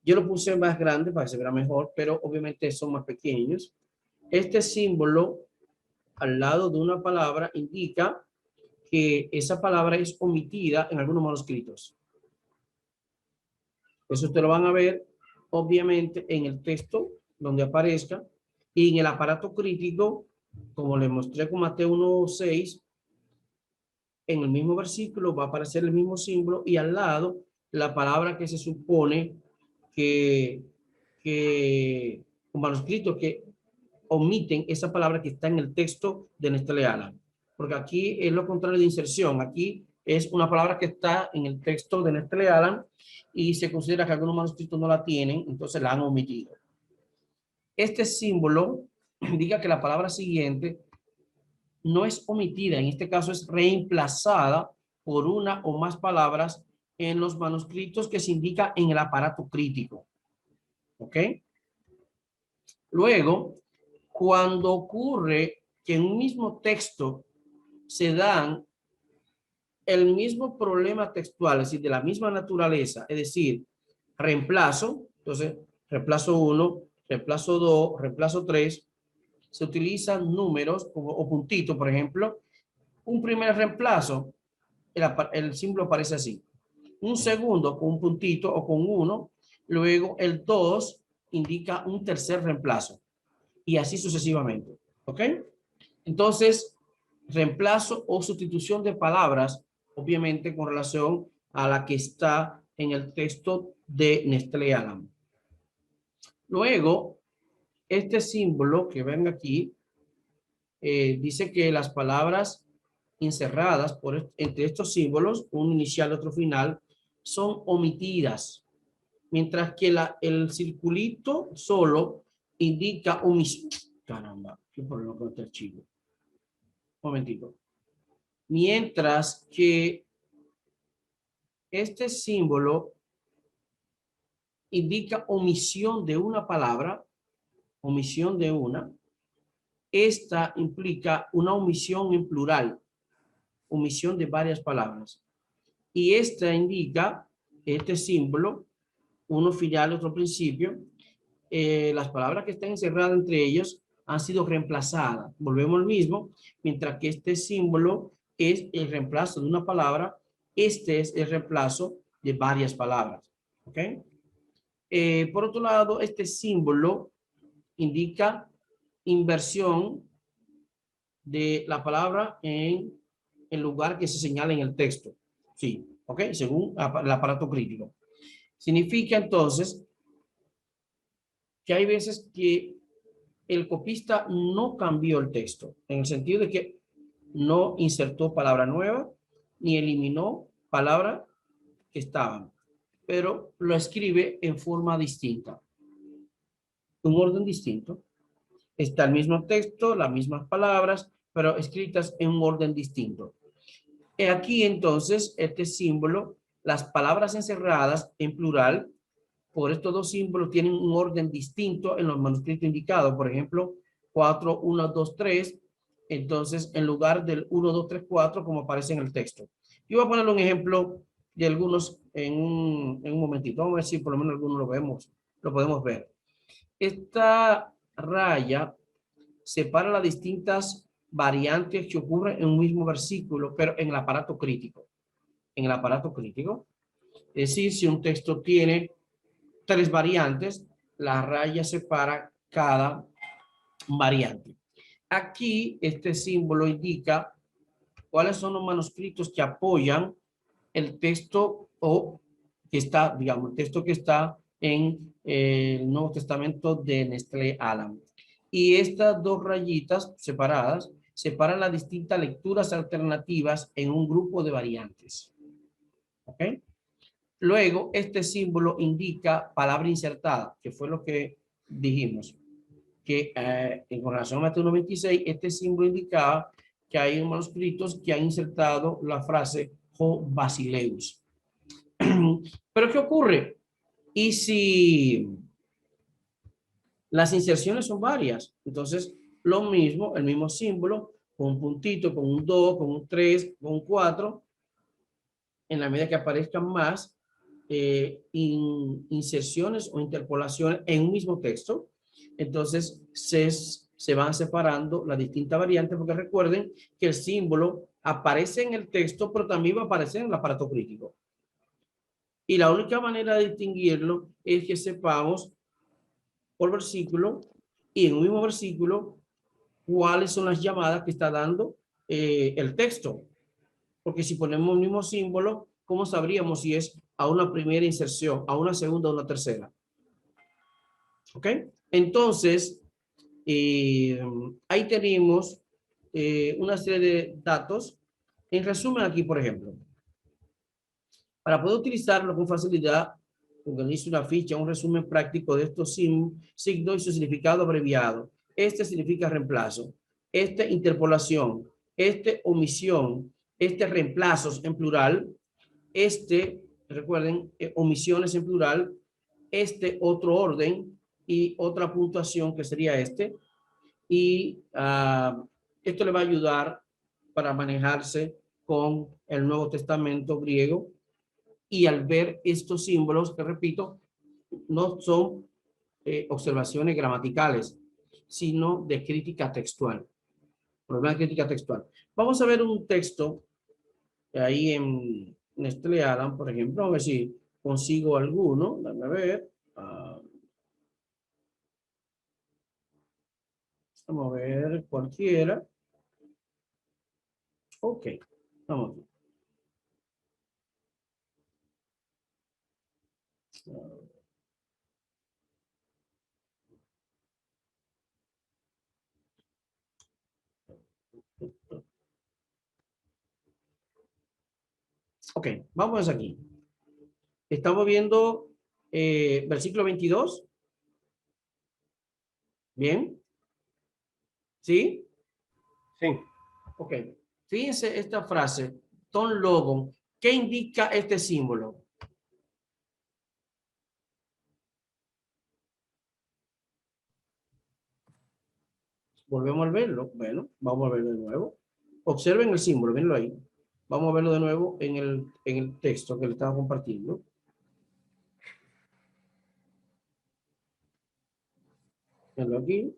Yo lo puse más grande para que se vea mejor, pero obviamente son más pequeños. Este símbolo al lado de una palabra indica que esa palabra es omitida en algunos manuscritos. Eso ustedes lo van a ver obviamente en el texto donde aparezca, y en el aparato crítico, como les mostré con Mateo 1:6, en el mismo versículo va a aparecer el mismo símbolo, y al lado la palabra que se supone que un manuscrito que omiten esa palabra que está en el texto de Nestlé Aland, porque aquí es lo contrario de inserción. Aquí es una palabra que está en el texto de Nestlé Aland y se considera que algunos manuscritos no la tienen, entonces la han omitido. Este símbolo indica que la palabra siguiente no es omitida, en este caso es reemplazada por una o más palabras en los manuscritos que se indica en el aparato crítico. ¿Ok? Luego, cuando ocurre que en un mismo texto se dan el mismo problema textual, es decir, de la misma naturaleza, es decir, reemplazo, entonces, reemplazo 1, reemplazo 2, reemplazo 3, se utilizan números o puntitos, por ejemplo, un primer reemplazo, el símbolo aparece así. Un segundo con un puntito o con 1, luego el 2 indica un tercer reemplazo y así sucesivamente. ¿Ok? Entonces, reemplazo o sustitución de palabras, obviamente con relación a la que está en el texto de Nestlé Alam. Luego, este símbolo que ven aquí, dice que las palabras encerradas entre estos símbolos, un inicial y otro final, son omitidas, mientras que el circulito solo indica omisión. Caramba, qué problema con este archivo. Un momentito. Mientras que este símbolo indica omisión de una palabra, omisión de una, esta implica una omisión en plural, omisión de varias palabras. Y esta indica, este símbolo, uno final, otro principio, las palabras que están encerradas entre ellos han sido reemplazadas. Volvemos al mismo, mientras que este símbolo es el reemplazo de una palabra, este es el reemplazo de varias palabras. ¿Ok? Por otro lado, este símbolo indica inversión de la palabra en el lugar que se señala en el texto. Sí, ¿ok? Según el aparato crítico. Significa entonces que hay veces que el copista no cambió el texto, en el sentido de que no insertó palabra nueva, ni eliminó palabra que estaban, pero lo escribe en forma distinta, un orden distinto. Está el mismo texto, las mismas palabras, pero escritas en un orden distinto. Aquí entonces, este símbolo, las palabras encerradas en plural, por estos dos símbolos tienen un orden distinto en los manuscritos indicados. Por ejemplo, 4, 1, 2, 3. Entonces, en lugar del 1, 2, 3, 4, como aparece en el texto. Yo voy a poner un ejemplo de algunos en un momentito. Vamos a ver si por lo menos algunos lo podemos ver. Esta raya separa las distintas variantes que ocurren en un mismo versículo, pero en el aparato crítico. En el aparato crítico. Es decir, si un texto tiene 3 variantes, la raya separa cada variante. Aquí este símbolo indica cuáles son los manuscritos que apoyan el texto o que está, digamos, el texto que está en el Nuevo Testamento de Nestlé Alam. Y estas dos rayitas separadas separan las distintas lecturas alternativas en un grupo de variantes. ¿Ok? Luego, este símbolo indica palabra insertada, que fue lo que dijimos, que en relación a Mateo 96, este símbolo indicaba que hay manuscritos que han insertado la frase Ho Basileus. Pero ¿qué ocurre? Y si las inserciones son varias, entonces lo mismo, el mismo símbolo, con un puntito, con un 2, con un 3, con un 4, en la medida que aparezcan más, inserciones o interpolaciones en un mismo texto, entonces se van separando las distintas variantes, porque recuerden que el símbolo aparece en el texto, pero también va a aparecer en el aparato crítico. Y la única manera de distinguirlo es que sepamos por versículo y en un mismo versículo cuáles son las llamadas que está dando el texto. Porque si ponemos el mismo símbolo, ¿cómo sabríamos si es a una primera inserción, a una segunda o una tercera? ¿Ok? Entonces, ahí tenemos una serie de datos. En resumen, aquí, por ejemplo, para poder utilizarlo con facilidad, organizo una ficha, un resumen práctico de estos signos y su significado abreviado. Este significa reemplazo, este interpolación, este omisión, este reemplazos en plural, este, recuerden, omisiones en plural, este otro orden, y otra puntuación que sería este. Y esto le va a ayudar para manejarse con el Nuevo Testamento griego. Y al ver estos símbolos, que repito, no son observaciones gramaticales, sino de crítica textual. Problema de crítica textual. Vamos a ver un texto ahí en Nestlé Adam, por ejemplo, a ver si consigo alguno. Déjame ver. Vamos a ver cualquiera. Ok, vamos. Ok, vamos aquí. Estamos viendo versículo 22. ¿Bien? ¿Sí? Sí. Ok. Fíjense esta frase, ton logon. ¿Qué indica este símbolo? Volvemos a verlo. Bueno, vamos a verlo de nuevo. Observen el símbolo, venlo ahí. Vamos a verlo de nuevo en el texto que le estaba compartiendo. Venlo aquí.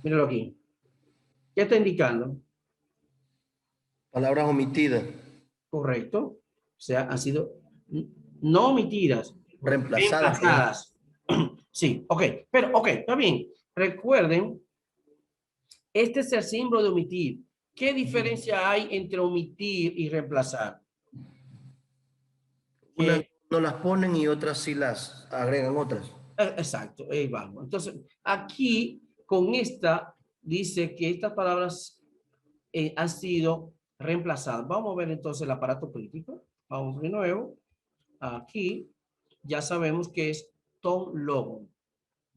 Míralo aquí. ¿Qué está indicando? Palabras omitidas. Correcto. O sea, han sido no omitidas, Reemplazadas. Sí, ok. Pero, ok, está bien. Recuerden, este es el símbolo de omitir. ¿Qué diferencia hay entre omitir y reemplazar? Unas no las ponen y otras sí las agregan otras. Exacto, ahí vamos. Entonces, aquí con esta dice que estas palabras han sido reemplazadas. Vamos a ver entonces el aparato crítico. Vamos de nuevo. Aquí ya sabemos que es ton logon.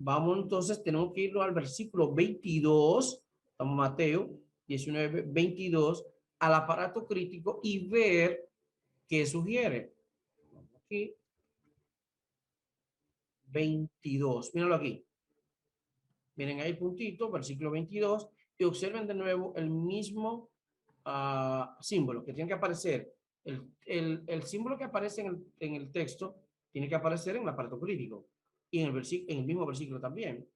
Vamos entonces, tenemos que irlo al versículo 22, estamos Mateo 19, 22, al aparato crítico y ver qué sugiere. Aquí. 22, míralo aquí. Miren ahí puntito, versículo 22, y observen de nuevo el mismo símbolo que tiene que aparecer. El símbolo que aparece en el texto tiene que aparecer en el aparato crítico y en el mismo versículo también.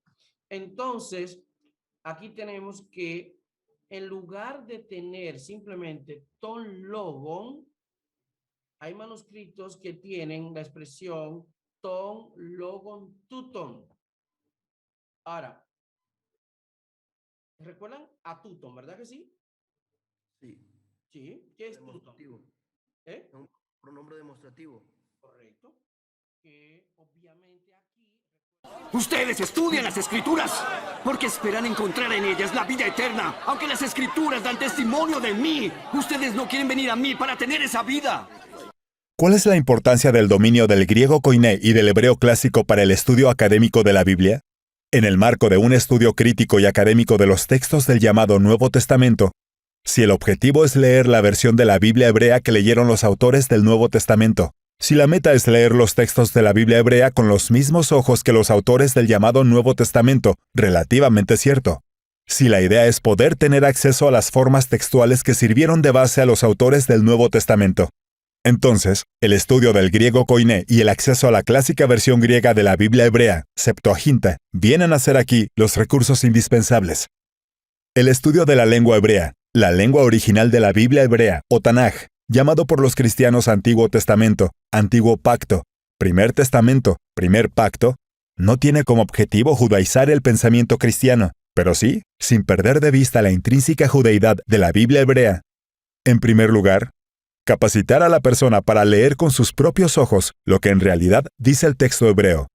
Entonces, aquí tenemos que en lugar de tener simplemente ton logon, hay manuscritos que tienen la expresión ton logon tuton. Ahora, ¿recuerdan a tuton, verdad que sí? Sí. Sí. ¿Qué es tuton? Demostrativo. ¿Eh? Un pronombre demostrativo. Correcto. Que obviamente aquí... Ustedes estudian las escrituras porque esperan encontrar en ellas la vida eterna. Aunque las escrituras dan testimonio de mí, ustedes no quieren venir a mí para tener esa vida. ¿Cuál es la importancia del dominio del griego koiné y del hebreo clásico para el estudio académico de la Biblia? En el marco de un estudio crítico y académico de los textos del llamado Nuevo Testamento, si el objetivo es leer la versión de la Biblia hebrea que leyeron los autores del Nuevo Testamento, si la meta es leer los textos de la Biblia hebrea con los mismos ojos que los autores del llamado Nuevo Testamento, relativamente cierto. Si la idea es poder tener acceso a las formas textuales que sirvieron de base a los autores del Nuevo Testamento, entonces, el estudio del griego koiné y el acceso a la clásica versión griega de la Biblia hebrea, Septuaginta, vienen a ser aquí los recursos indispensables. El estudio de la lengua hebrea, la lengua original de la Biblia hebrea, o Tanaj, llamado por los cristianos Antiguo Testamento, Antiguo Pacto, Primer Testamento, Primer Pacto, no tiene como objetivo judaizar el pensamiento cristiano, pero sí, sin perder de vista la intrínseca judeidad de la Biblia hebrea. En primer lugar, capacitar a la persona para leer con sus propios ojos lo que en realidad dice el texto hebreo.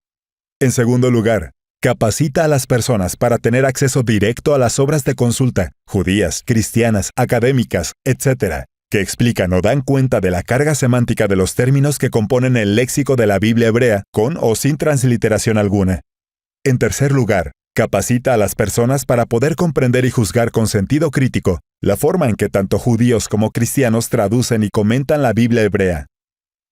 En segundo lugar, capacita a las personas para tener acceso directo a las obras de consulta, judías, cristianas, académicas, etc., que explican o dan cuenta de la carga semántica de los términos que componen el léxico de la Biblia hebrea, con o sin transliteración alguna. En tercer lugar, capacita a las personas para poder comprender y juzgar con sentido crítico la forma en que tanto judíos como cristianos traducen y comentan la Biblia hebrea.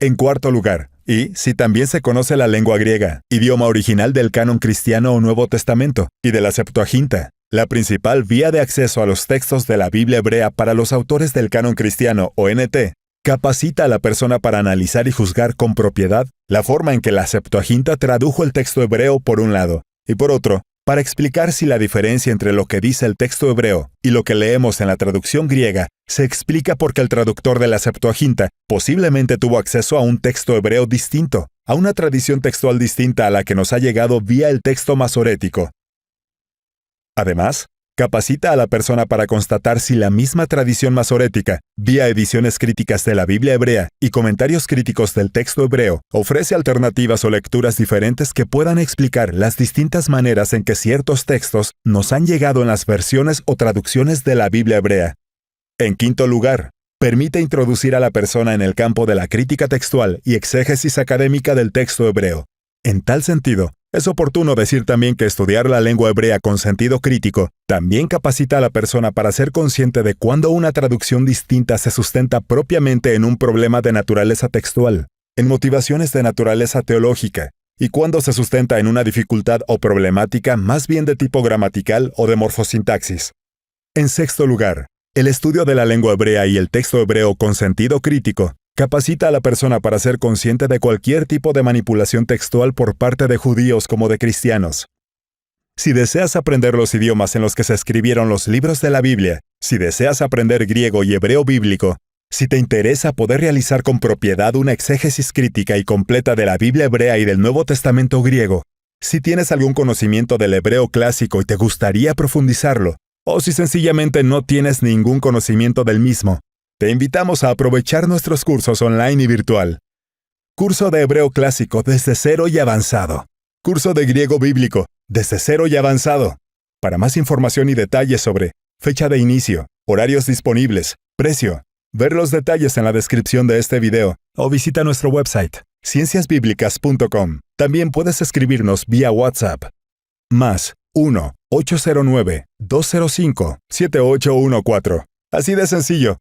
En cuarto lugar, y si también se conoce la lengua griega, idioma original del canon cristiano o Nuevo Testamento, y de la Septuaginta, la principal vía de acceso a los textos de la Biblia hebrea para los autores del canon cristiano o NT, capacita a la persona para analizar y juzgar con propiedad la forma en que la Septuaginta tradujo el texto hebreo por un lado, y por otro, para explicar si la diferencia entre lo que dice el texto hebreo y lo que leemos en la traducción griega se explica porque el traductor de la Septuaginta posiblemente tuvo acceso a un texto hebreo distinto, a una tradición textual distinta a la que nos ha llegado vía el texto masorético. Además, capacita a la persona para constatar si la misma tradición masorética, vía ediciones críticas de la Biblia hebrea y comentarios críticos del texto hebreo, ofrece alternativas o lecturas diferentes que puedan explicar las distintas maneras en que ciertos textos nos han llegado en las versiones o traducciones de la Biblia hebrea. En quinto lugar, permite introducir a la persona en el campo de la crítica textual y exégesis académica del texto hebreo. En tal sentido, es oportuno decir también que estudiar la lengua hebrea con sentido crítico también capacita a la persona para ser consciente de cuándo una traducción distinta se sustenta propiamente en un problema de naturaleza textual, en motivaciones de naturaleza teológica, y cuándo se sustenta en una dificultad o problemática más bien de tipo gramatical o de morfosintaxis. En sexto lugar, el estudio de la lengua hebrea y el texto hebreo con sentido crítico capacita a la persona para ser consciente de cualquier tipo de manipulación textual por parte de judíos como de cristianos. Si deseas aprender los idiomas en los que se escribieron los libros de la Biblia, si deseas aprender griego y hebreo bíblico, si te interesa poder realizar con propiedad una exégesis crítica y completa de la Biblia hebrea y del Nuevo Testamento griego, si tienes algún conocimiento del hebreo clásico y te gustaría profundizarlo, o si sencillamente no tienes ningún conocimiento del mismo, te invitamos a aprovechar nuestros cursos online y virtual. Curso de hebreo clásico desde cero y avanzado. Curso de griego bíblico desde cero y avanzado. Para más información y detalles sobre fecha de inicio, horarios disponibles, precio, ver los detalles en la descripción de este video o visita nuestro website, cienciasbiblicas.com. También puedes escribirnos vía WhatsApp. Más 1-809-205-7814. Así de sencillo.